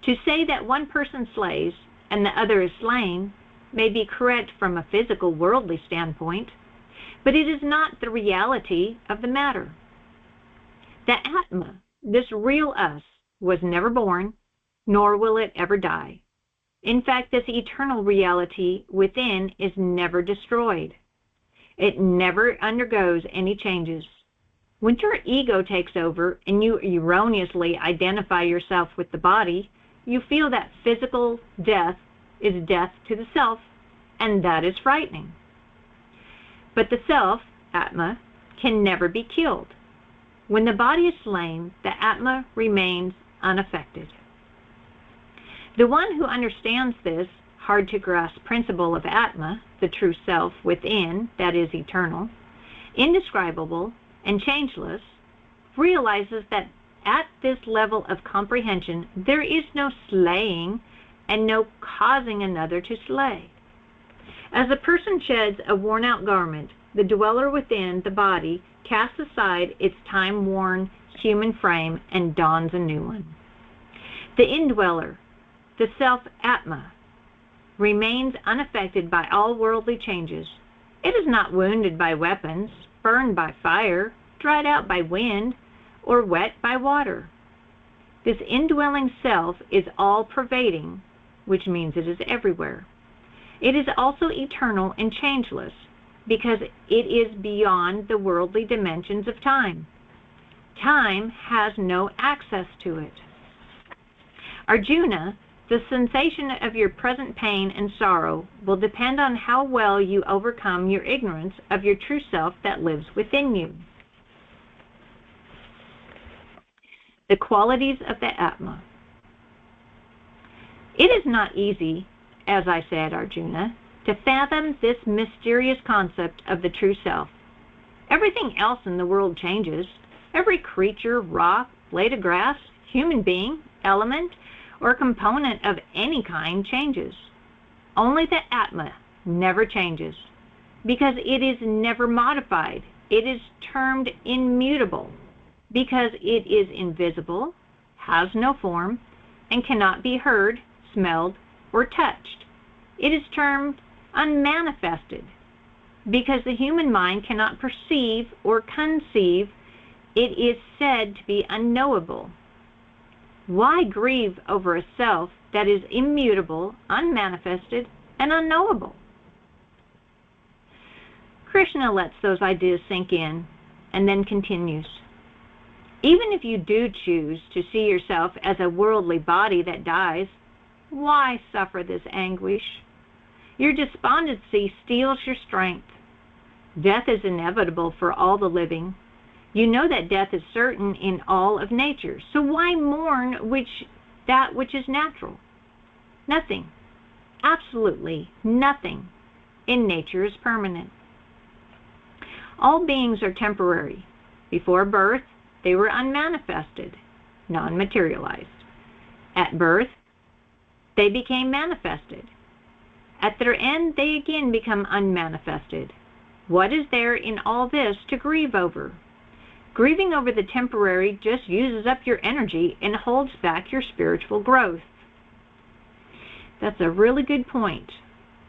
To say that one person slays and the other is slain may be correct from a physical, worldly standpoint, but it is not the reality of the matter. The Atma, this real us, was never born, nor will it ever die. In fact, this eternal reality within is never destroyed. It never undergoes any changes. When your ego takes over and you erroneously identify yourself with the body, you feel that physical death is death to the self, and that is frightening. But the self, Atma, can never be killed. When the body is slain, the Atma remains unaffected. The one who understands this hard-to-grasp principle of Atma, the true self within, that is eternal, indescribable, and changeless, realizes that at this level of comprehension, there is no slaying and no causing another to slay. As a person sheds a worn-out garment, the dweller within the body casts aside its time-worn human frame and dons a new one. The indweller, the self-Atma, remains unaffected by all worldly changes. It is not wounded by weapons, burned by fire, dried out by wind, or wet by water. This indwelling self is all-pervading, which means it is everywhere. It is also eternal and changeless, because it is beyond the worldly dimensions of time. Time has no access to it. Arjuna, the sensation of your present pain and sorrow will depend on how well you overcome your ignorance of your true self that lives within you. The qualities of the Atma. It is not easy, as I said, Arjuna, to fathom this mysterious concept of the true self. Everything else in the world changes. Every creature, rock, blade of grass, human being, element, or component of any kind changes. Only the Atma never changes, because it is never modified. It is termed immutable, because it is invisible, has no form, and cannot be heard, smelled, or touched. It is termed unmanifested, because the human mind cannot perceive or conceive. It is said to be unknowable. Why grieve over a self that is immutable, unmanifested, and unknowable? Krishna lets those ideas sink in and then continues. Even if you do choose to see yourself as a worldly body that dies, why suffer this anguish? Your despondency steals your strength. Death is inevitable for all the living. You know that death is certain in all of nature, so why mourn that which is natural? Nothing, absolutely nothing in nature is permanent. All beings are temporary. Before birth, they were unmanifested, non-materialized. At birth, they became manifested. At their end, they again become unmanifested. What is there in all this to grieve over? Grieving over the temporary just uses up your energy and holds back your spiritual growth. That's a really good point.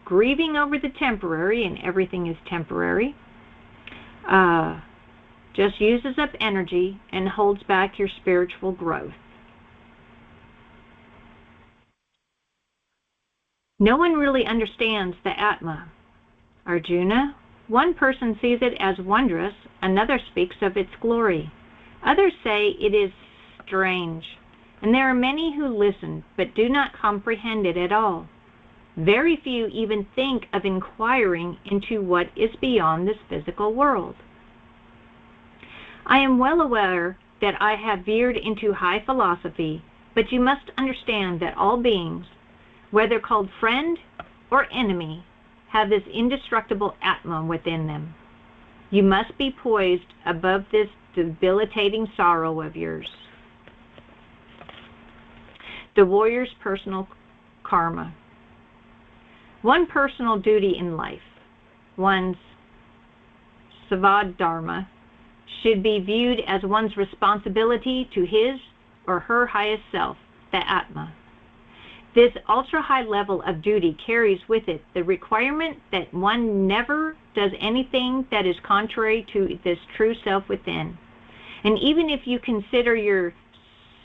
Grieving over the temporary, and everything is temporary, just uses up energy and holds back your spiritual growth. No one really understands the Atma. Arjuna, one person sees it as wondrous, another speaks of its glory. Others say it is strange, and there are many who listen but do not comprehend it at all. Very few even think of inquiring into what is beyond this physical world. I am well aware that I have veered into high philosophy, but you must understand that all beings, whether called friend or enemy, have this indestructible Atma within them. You must be poised above this debilitating sorrow of yours. The warrior's personal karma. One personal duty in life, one's Savadharma, should be viewed as one's responsibility to his or her highest self, the Atma. This ultra-high level of duty carries with it the requirement that one never does anything that is contrary to this true self within. And even if you consider your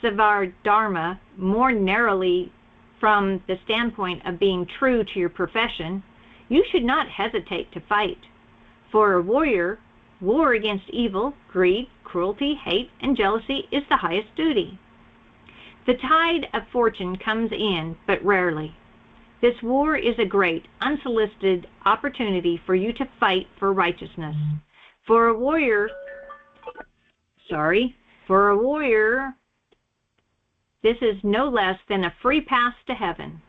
Savadharma more narrowly from the standpoint of being true to your profession, you should not hesitate to fight. For a warrior, war against evil, greed, cruelty, hate, and jealousy is the highest duty. The tide of fortune comes in, but rarely. This war is a great, unsolicited opportunity for you to fight for righteousness. For a warrior, this is no less than a free pass to heaven.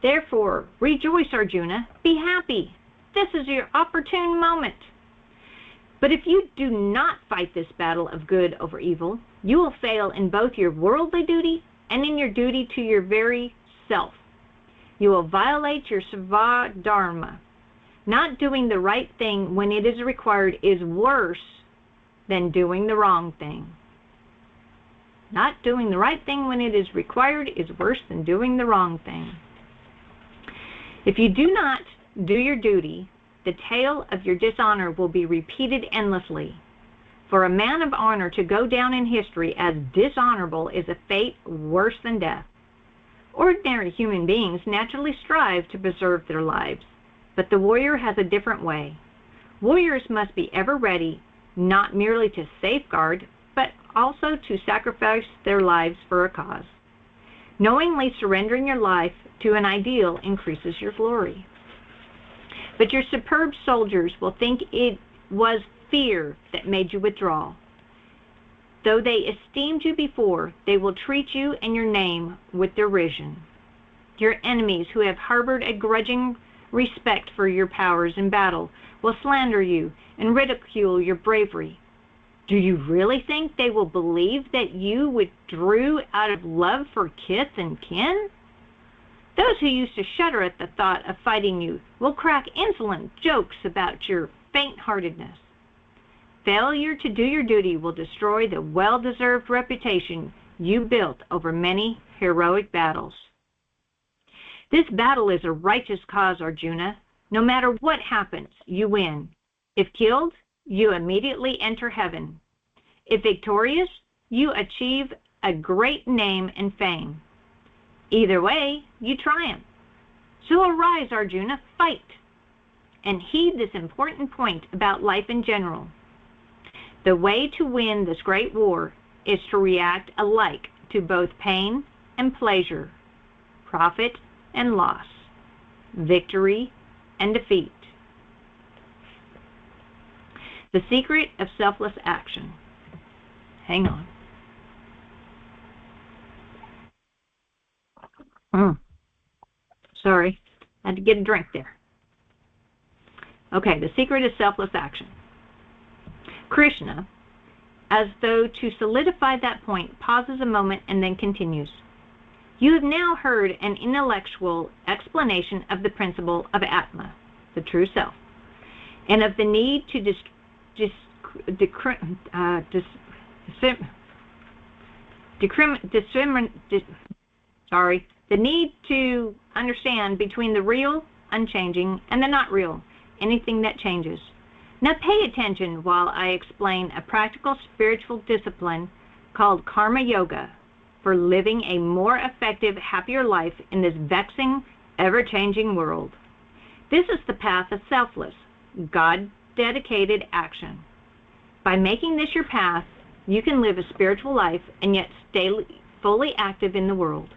Therefore, rejoice, Arjuna, be happy. This is your opportune moment. But if you do not fight this battle of good over evil, you will fail in both your worldly duty and in your duty to your very self. You will violate your Savadharma. Not doing the right thing when it is required is worse than doing the wrong thing. Not doing the right thing when it is required is worse than doing the wrong thing. If you do not do your duty, the tale of your dishonor will be repeated endlessly. For a man of honor to go down in history as dishonorable is a fate worse than death. Ordinary human beings naturally strive to preserve their lives, but the warrior has a different way. Warriors must be ever ready, not merely to safeguard, but also to sacrifice their lives for a cause. Knowingly surrendering your life to an ideal increases your glory. But your superb soldiers will think it was fear that made you withdraw. Though they esteemed you before, they will treat you and your name with derision. Your enemies, who have harbored a grudging respect for your powers in battle, will slander you and ridicule your bravery. Do you really think they will believe that you withdrew out of love for kith and kin? Those who used to shudder at the thought of fighting you will crack insolent jokes about your faint-heartedness. Failure to do your duty will destroy the well-deserved reputation you built over many heroic battles. This battle is a righteous cause, Arjuna. No matter what happens, you win. If killed, you immediately enter heaven. If victorious, you achieve a great name and fame. Either way, you triumph. So arise, Arjuna, fight, and heed this important point about life in general. The way to win this great war is to react alike to both pain and pleasure, profit and loss, victory and defeat. The secret of selfless action. Hang on. Sorry, I had to get a drink there. Okay, the secret is selfless action. Krishna, as though to solidify that point, pauses a moment and then continues. You have now heard an intellectual explanation of the principle of Atma, the true self, and of the need to the need to understand between the real, unchanging, and the not real, anything that changes. Now pay attention while I explain a practical spiritual discipline called Karma Yoga for living a more effective, happier life in this vexing, ever-changing world. This is the path of selfless, God-dedicated action. By making this your path, you can live a spiritual life and yet stay fully active in the world.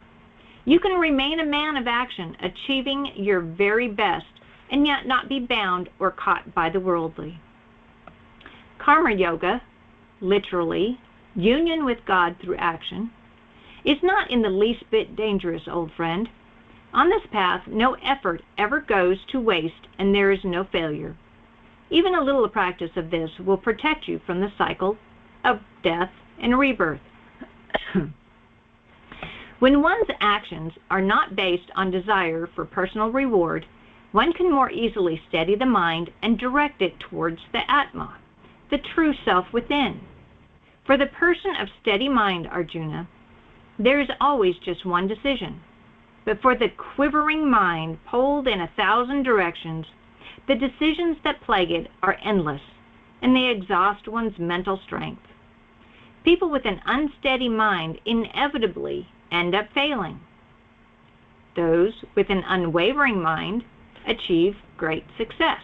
You can remain a man of action, achieving your very best, and yet not be bound or caught by the worldly. Karma Yoga, literally, union with God through action, is not in the least bit dangerous, old friend. On this path, no effort ever goes to waste, and there is no failure. Even a little practice of this will protect you from the cycle of death and rebirth. When one's actions are not based on desire for personal reward, one can more easily steady the mind and direct it towards the Atma, the true self within. For the person of steady mind, Arjuna, there is always just one decision. But for the quivering mind pulled in 1,000 directions, the decisions that plague it are endless, and they exhaust one's mental strength. People with an unsteady mind inevitably end up failing. Those with an unwavering mind achieve great success.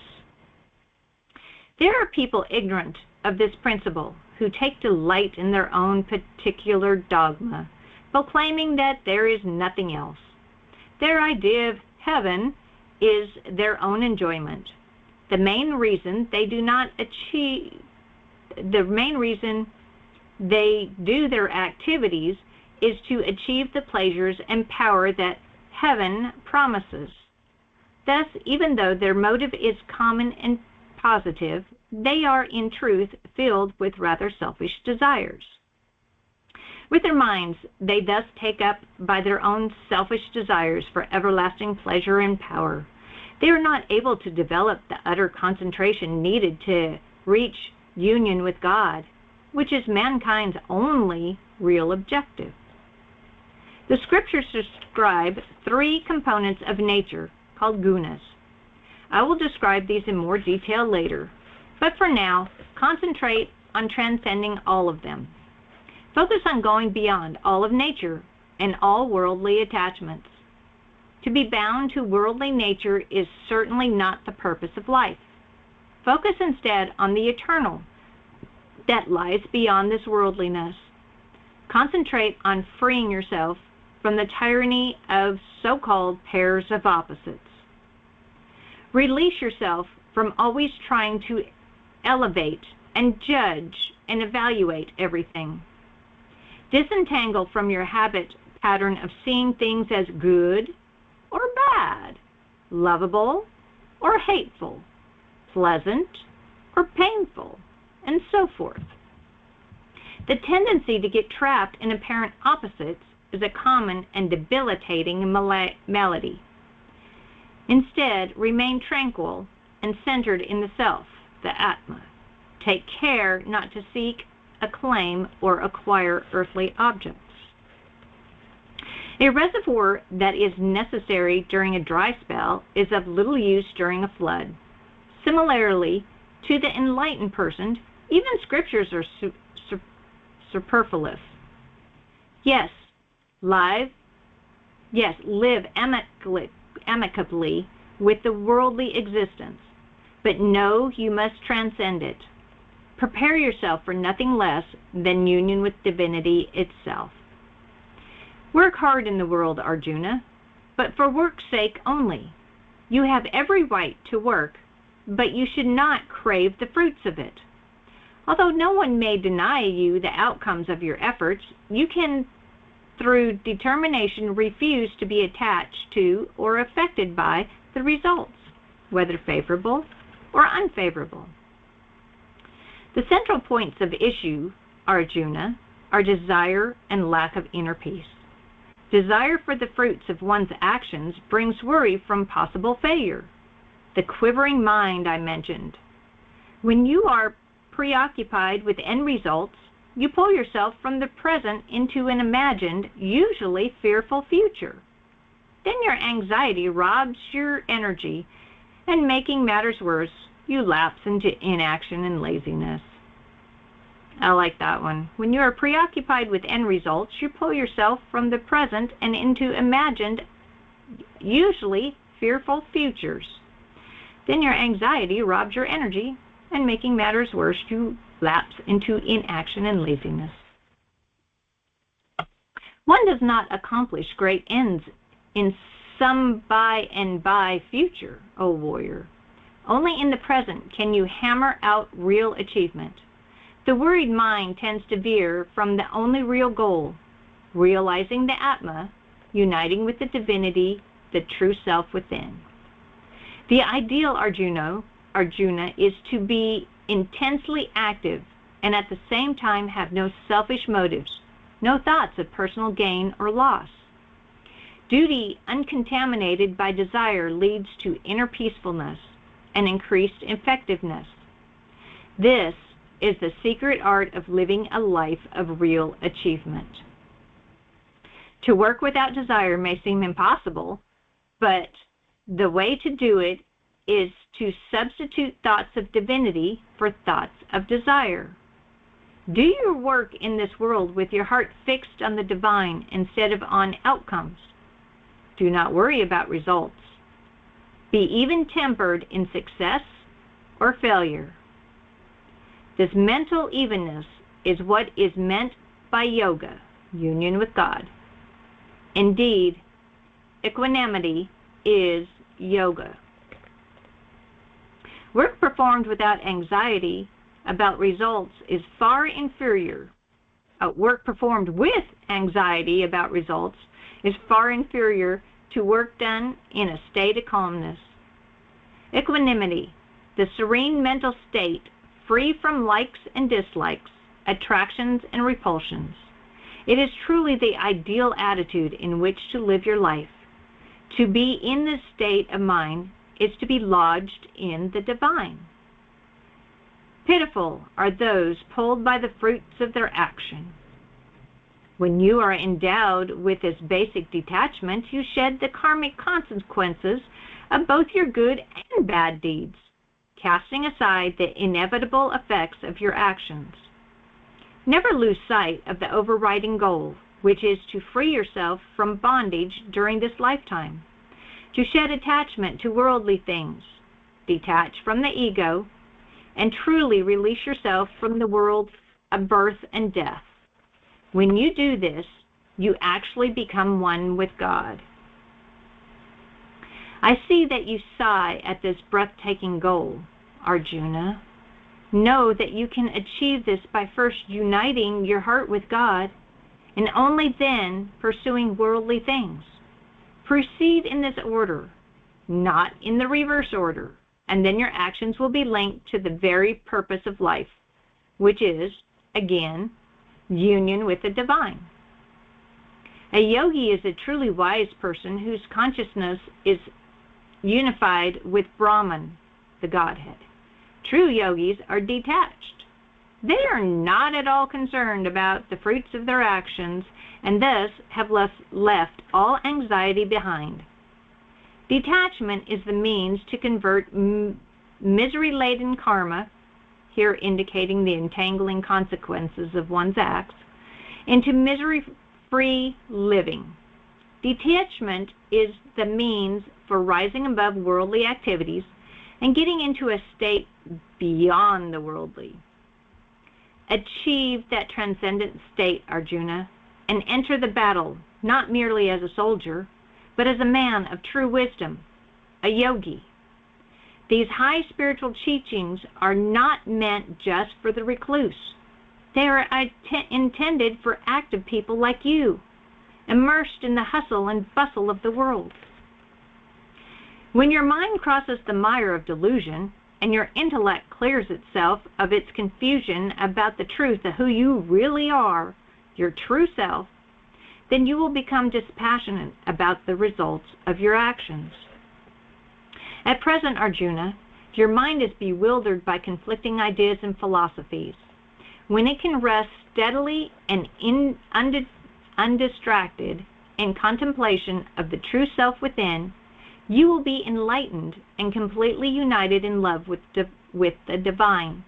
There are people ignorant of this principle who take delight in their own particular dogma, proclaiming that there is nothing else. Their idea of heaven is their own enjoyment. The main reason they do their activities is to achieve the pleasures and power that heaven promises. Thus, even though their motive is common and positive, they are in truth filled with rather selfish desires. With their minds, they thus take up by their own selfish desires for everlasting pleasure and power. They are not able to develop the utter concentration needed to reach union with God, which is mankind's only real objective. The scriptures describe 3 components of nature called gunas. I will describe these in more detail later, but for now, concentrate on transcending all of them. Focus on going beyond all of nature and all worldly attachments. To be bound to worldly nature is certainly not the purpose of life. Focus instead on the eternal that lies beyond this worldliness. Concentrate on freeing yourself from the tyranny of so-called pairs of opposites. Release yourself from always trying to elevate and judge and evaluate everything. Disentangle from your habit pattern of seeing things as good or bad, lovable or hateful, pleasant or painful, and so forth. The tendency to get trapped in apparent opposites is a common and debilitating malady. Instead, remain tranquil and centered in the self, the Atma. Take care not to seek, acclaim, or acquire earthly objects. A reservoir that is necessary during a dry spell is of little use during a flood. Similarly, to the enlightened person, even scriptures are superfluous. Yes, live Yes, live amicably with the worldly existence, but know you must transcend it. Prepare yourself for nothing less than union with divinity itself. Work hard in the world, Arjuna, but for work's sake only. You have every right to work, but you should not crave the fruits of it. Although no one may deny you the outcomes of your efforts, you can, through determination, refuse to be attached to or affected by the results, whether favorable or unfavorable. The central points of issue, Arjuna, are desire and lack of inner peace. Desire for the fruits of one's actions brings worry from possible failure. The quivering mind I mentioned. When you are preoccupied with end results, you pull yourself from the present into an imagined, usually fearful future. Then your anxiety robs your energy, and making matters worse, you lapse into inaction and laziness. I like that one. When you are preoccupied with end results, you pull yourself from the present and into imagined, usually fearful futures. Then your anxiety robs your energy, and making matters worse, you lapse into inaction and laziness. One does not accomplish great ends in some by and by future, O warrior. Only in the present can you hammer out real achievement. The worried mind tends to veer from the only real goal, realizing the Atma, uniting with the divinity, the true self within. The ideal Arjuna is to be intensely active and at the same time have no selfish motives, no thoughts of personal gain or loss. Duty uncontaminated by desire leads to inner peacefulness and increased effectiveness. This is the secret art of living a life of real achievement. To work without desire may seem impossible, but the way to do it is to substitute thoughts of divinity for thoughts of desire. Do your work in this world with your heart fixed on the divine instead of on outcomes. Do not worry about results. Be even-tempered in success or failure. This mental evenness is what is meant by yoga, union with God. Indeed, equanimity is yoga. Work performed without anxiety about results is far inferior. Work performed with anxiety about results is far inferior to work done in a state of calmness. Equanimity, the serene mental state free from likes and dislikes, attractions and repulsions. It is truly the ideal attitude in which to live your life. To be in this state of mind is to be lodged in the divine. Pitiful are those pulled by the fruits of their action. When you are endowed with this basic detachment, you shed the karmic consequences of both your good and bad deeds, casting aside the inevitable effects of your actions. Never lose sight of the overriding goal, which is to free yourself from bondage during this lifetime, to shed attachment to worldly things, detach from the ego, and truly release yourself from the world of birth and death. When you do this, you actually become one with God. I see that you sigh at this breathtaking goal, Arjuna. Know that you can achieve this by first uniting your heart with God, and only then pursuing worldly things. Proceed in this order, not in the reverse order, and then your actions will be linked to the very purpose of life, which is, again, union with the divine. A yogi is a truly wise person whose consciousness is unified with Brahman, the Godhead. True yogis are detached. They are not at all concerned about the fruits of their actions and thus have left all anxiety behind. Detachment is the means to convert misery-laden karma, here indicating the entangling consequences of one's acts, into misery-free living. Detachment is the means for rising above worldly activities and getting into a state beyond the worldly. Achieve that transcendent state, Arjuna, and enter the battle not merely as a soldier, but as a man of true wisdom, a yogi. These high spiritual teachings are not meant just for the recluse. They are intended for active people like you, immersed in the hustle and bustle of the world. When your mind crosses the mire of delusion and your intellect clears itself of its confusion about the truth of who you really are, your true self, then you will become dispassionate about the results of your actions. At present, Arjuna, your mind is bewildered by conflicting ideas and philosophies. When it can rest steadily and undistracted in contemplation of the true self within, you will be enlightened and completely united in love with the divine.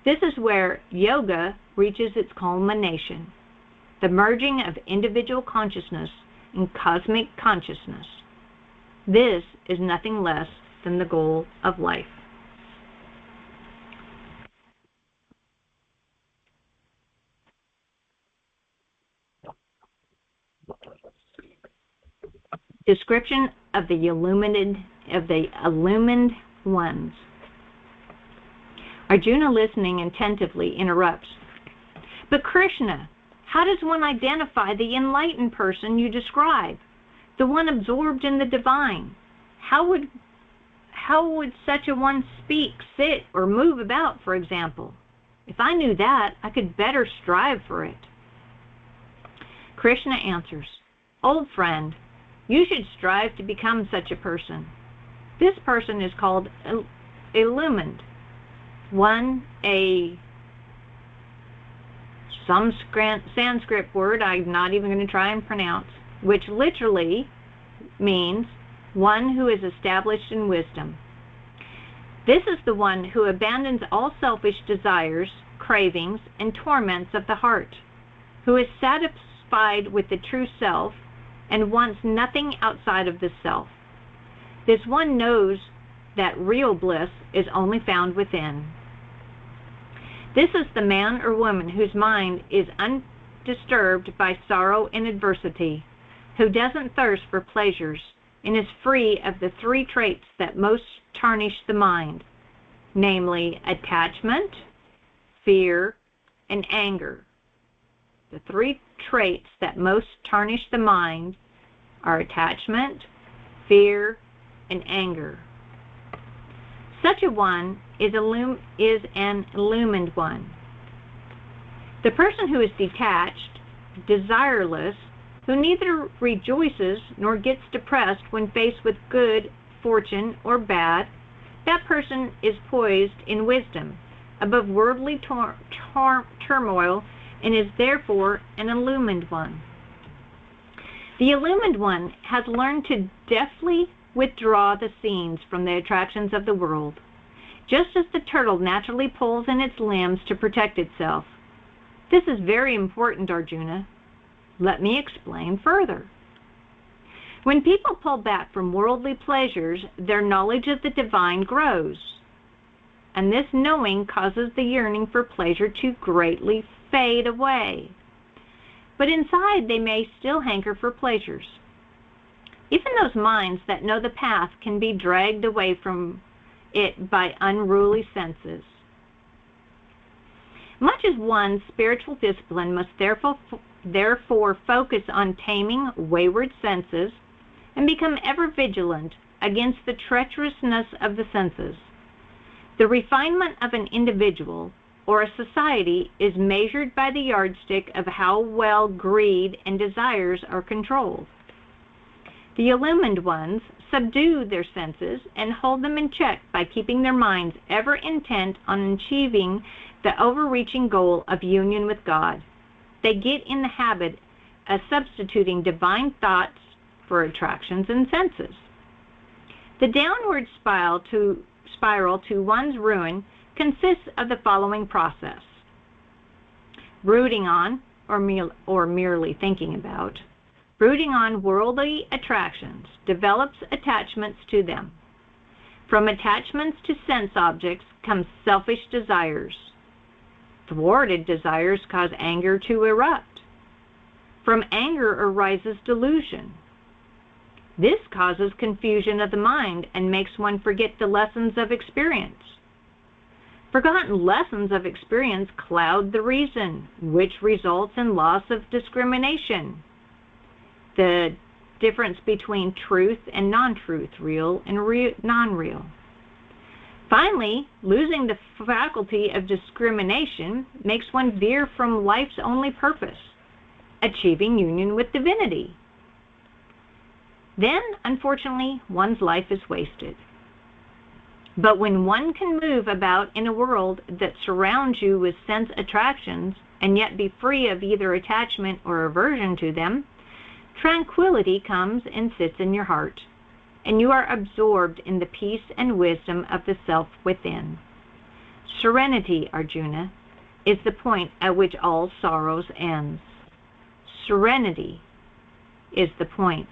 This is where yoga reaches its culmination, the merging of individual consciousness and cosmic consciousness. This is nothing less than the goal of life. Description of the illumined ones. Arjuna, listening attentively, interrupts. But Krishna, how does one identify the enlightened person you describe, the one absorbed in the divine? How would such a one speak, sit, or move about, for example? If I knew that, I could better strive for it. Krishna answers, Old friend, you should strive to become such a person. This person is called illumined. Some Sanskrit word I'm not even going to try and pronounce, which literally means one who is established in wisdom. This is the one who abandons all selfish desires, cravings, and torments of the heart, who is satisfied with the true self and wants nothing outside of the self. This one knows that real bliss is only found within. This is the man or woman whose mind is undisturbed by sorrow and adversity, who doesn't thirst for pleasures, and is free of the three traits that most tarnish the mind, namely attachment, fear, and anger. The three traits that most tarnish the mind are attachment, fear, and anger. Such a one is an illumined one. The person who is detached, desireless, who neither rejoices nor gets depressed when faced with good fortune or bad, that person is poised in wisdom above worldly turmoil and is therefore an illumined one. The illumined one has learned to deftly withdraw the scenes from the attractions of the world, just as the turtle naturally pulls in its limbs to protect itself. This is very important, Arjuna. Let me explain further. When people pull back from worldly pleasures, their knowledge of the divine grows, and this knowing causes the yearning for pleasure to greatly fade away. But inside they may still hanker for pleasures. Even those minds that know the path can be dragged away from it by unruly senses. Much as one's spiritual discipline must therefore focus on taming wayward senses and become ever vigilant against the treacherousness of the senses. The refinement of an individual or a society is measured by the yardstick of how well greed and desires are controlled. The illumined ones subdue their senses and hold them in check by keeping their minds ever intent on achieving the overreaching goal of union with God. They get in the habit of substituting divine thoughts for attractions and senses. The downward spiral to one's ruin consists of the following process: brooding on, or merely thinking about, brooding on worldly attractions develops attachments to them. From attachments to sense objects come selfish desires. Thwarted desires cause anger to erupt. From anger arises delusion. This causes confusion of the mind and makes one forget the lessons of experience. Forgotten lessons of experience cloud the reason, which results in loss of discrimination. The difference between truth and non-truth, real and non-real. Finally, losing the faculty of discrimination makes one veer from life's only purpose, achieving union with divinity. Then, unfortunately, one's life is wasted. But when one can move about in a world that surrounds you with sense attractions and yet be free of either attachment or aversion to them, tranquility comes and sits in your heart, and you are absorbed in the peace and wisdom of the self within. Serenity, Arjuna, is the point at which all sorrows ends. Serenity is the point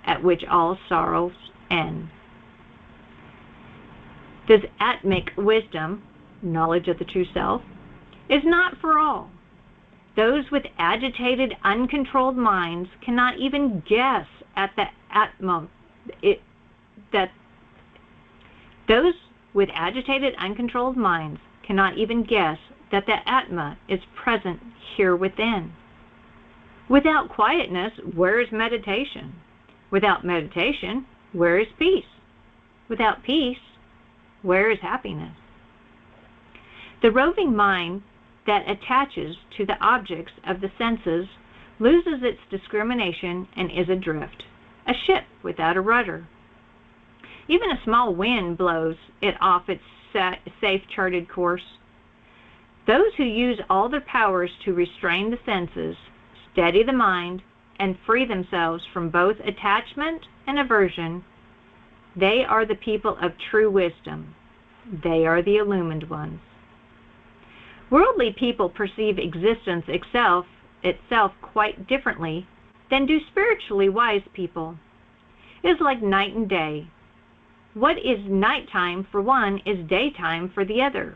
at which all sorrows end. This Atmic wisdom, knowledge of the true self, is not for all. Those with agitated, uncontrolled minds cannot even guess at the those with agitated, uncontrolled minds cannot even guess that the Atma is present here within. Without quietness, where is meditation? Without meditation, where is peace? Without peace, where is happiness? The roving mind that attaches to the objects of the senses loses its discrimination and is adrift, a ship without a rudder. Even a small wind blows it off its safe charted course. Those who use all their powers to restrain the senses, steady the mind, and free themselves from both attachment and aversion, they are the people of true wisdom. They are the illumined ones. Worldly people perceive existence itself quite differently than do spiritually wise people. It is like night and day. What is nighttime for one is daytime for the other.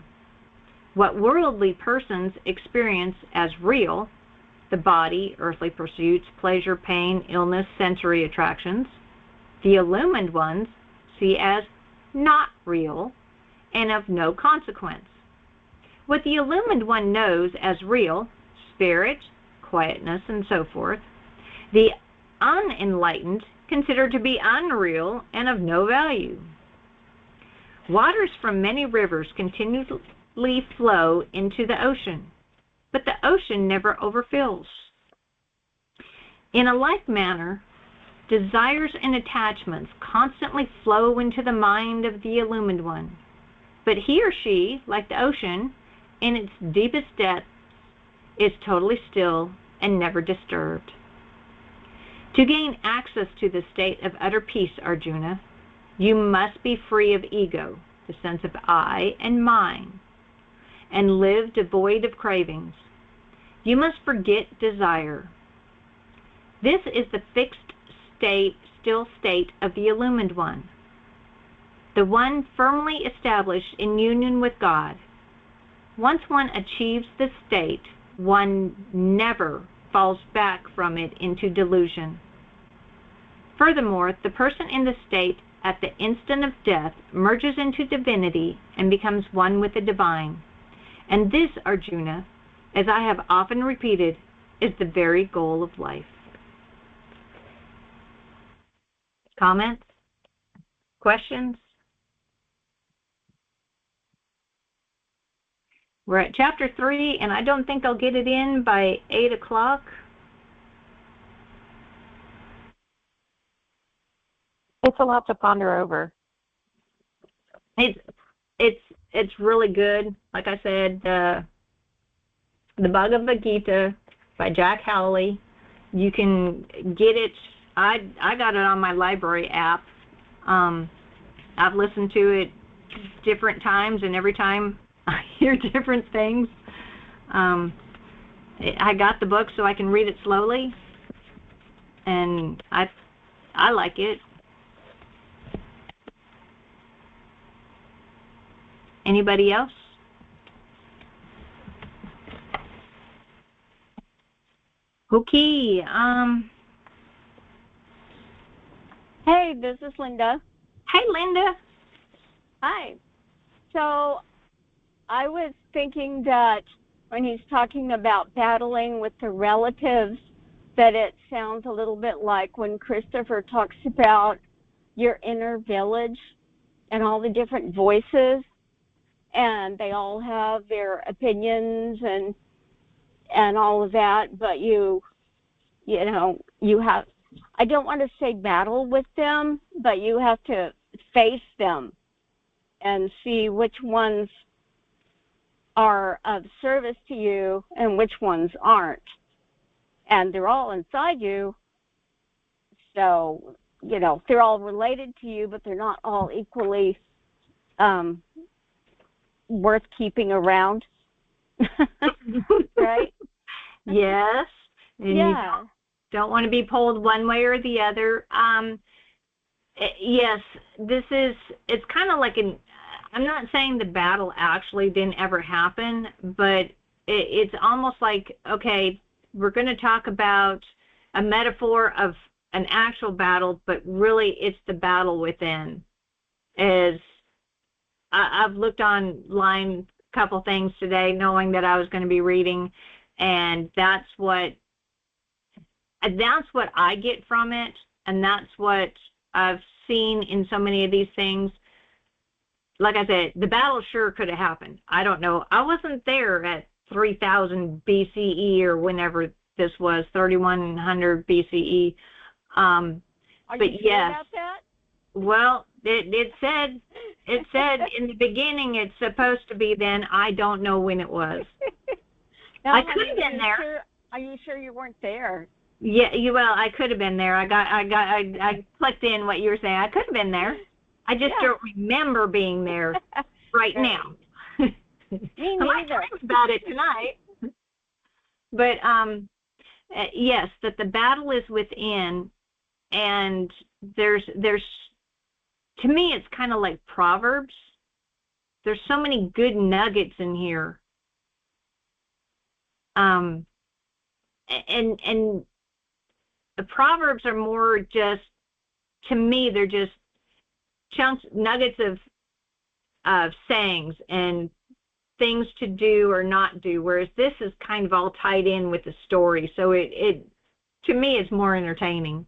What worldly persons experience as real, the body, earthly pursuits, pleasure, pain, illness, sensory attractions, the illumined ones see as not real and of no consequence. What the illumined one knows as real, spirit, quietness, and so forth, the unenlightened consider to be unreal and of no value. Waters from many rivers continually flow into the ocean, but the ocean never overfills. In a like manner, desires and attachments constantly flow into the mind of the illumined one, but he or she, like the ocean, in its deepest depths, is totally still and never disturbed. To gain access to the state of utter peace, Arjuna, you must be free of ego, the sense of I and mine, and live devoid of cravings. You must forget desire. This is the fixed state, still state of the illumined one, the one firmly established in union with God. Once one achieves this state, one never falls back from it into delusion. Furthermore, the person in the state at the instant of death merges into divinity and becomes one with the divine. And this, Arjuna, as I have often repeated, is the very goal of life. Comments? Questions? We're at chapter 3, and I don't think I'll get it in by 8 o'clock. It's a lot to ponder over. It's really good. Like I said, the Bhagavad Gita by Jack Howley. You can get it. I got it on my library app. I've listened to it different times, and every time I hear different things. I got the book so I can read it slowly, and I like it. Anybody else? Okay. Hey, this is Linda. Hey, Linda. Hi. So I was thinking that when he's talking about battling with the relatives, that it sounds a little bit like when Christopher talks about your inner village and all the different voices, and they all have their opinions and all of that, but you have, I don't want to say battle with them, but you have to face them and see which ones are of service to you and which ones aren't. And they're all inside you, so, they're all related to you, but they're not all equally worth keeping around. Right? Yes. And yeah. You don't want to be pulled one way or the other. Yes, it's kind of like I'm not saying the battle actually didn't ever happen, but it's almost like, okay, we're going to talk about a metaphor of an actual battle, but really it's the battle within. As I've looked online couple things today, knowing that I was going to be reading, and that's what I get from it, and that's what I've seen in so many of these things. Like I said, the battle sure could have happened. I don't know. I wasn't there at 3000 BCE or whenever this was, 3100 BCE. Are but you sure yes, about that? well, it said in the beginning it's supposed to be then. I don't know when it was. Now, I could have been there. Sure, are you sure you weren't there? Yeah, well, I could have been there. I clicked in what you were saying. I could have been there. I just don't remember being there right now. Me neither. I might talk about it tonight. But yes, that the battle is within, and there's to me it's kind of like Proverbs. There's so many good nuggets in here. And the Proverbs are more just, to me, they're just chunks, nuggets of sayings and things to do or not do, whereas this is kind of all tied in with the story. So it to me, it's more entertaining.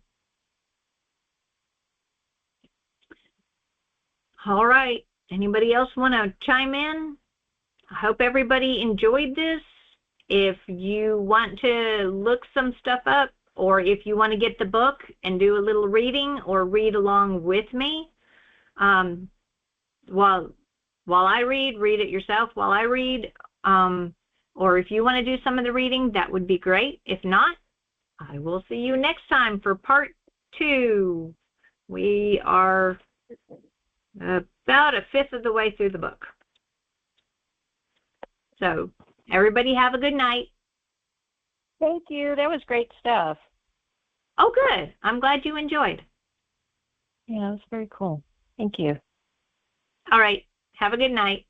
All right. Anybody else want to chime in? I hope everybody enjoyed this. If you want to look some stuff up, or if you want to get the book and do a little reading or read along with me, while I read it yourself while I read, or if you want to do some of the reading, that would be great. If not, I will see you next time for part 2. We are about a fifth of the way through the book. So everybody have a good night. Thank you. That was great stuff. Oh, good. I'm glad you enjoyed. Yeah, it was very cool. Thank you. All right. Have a good night.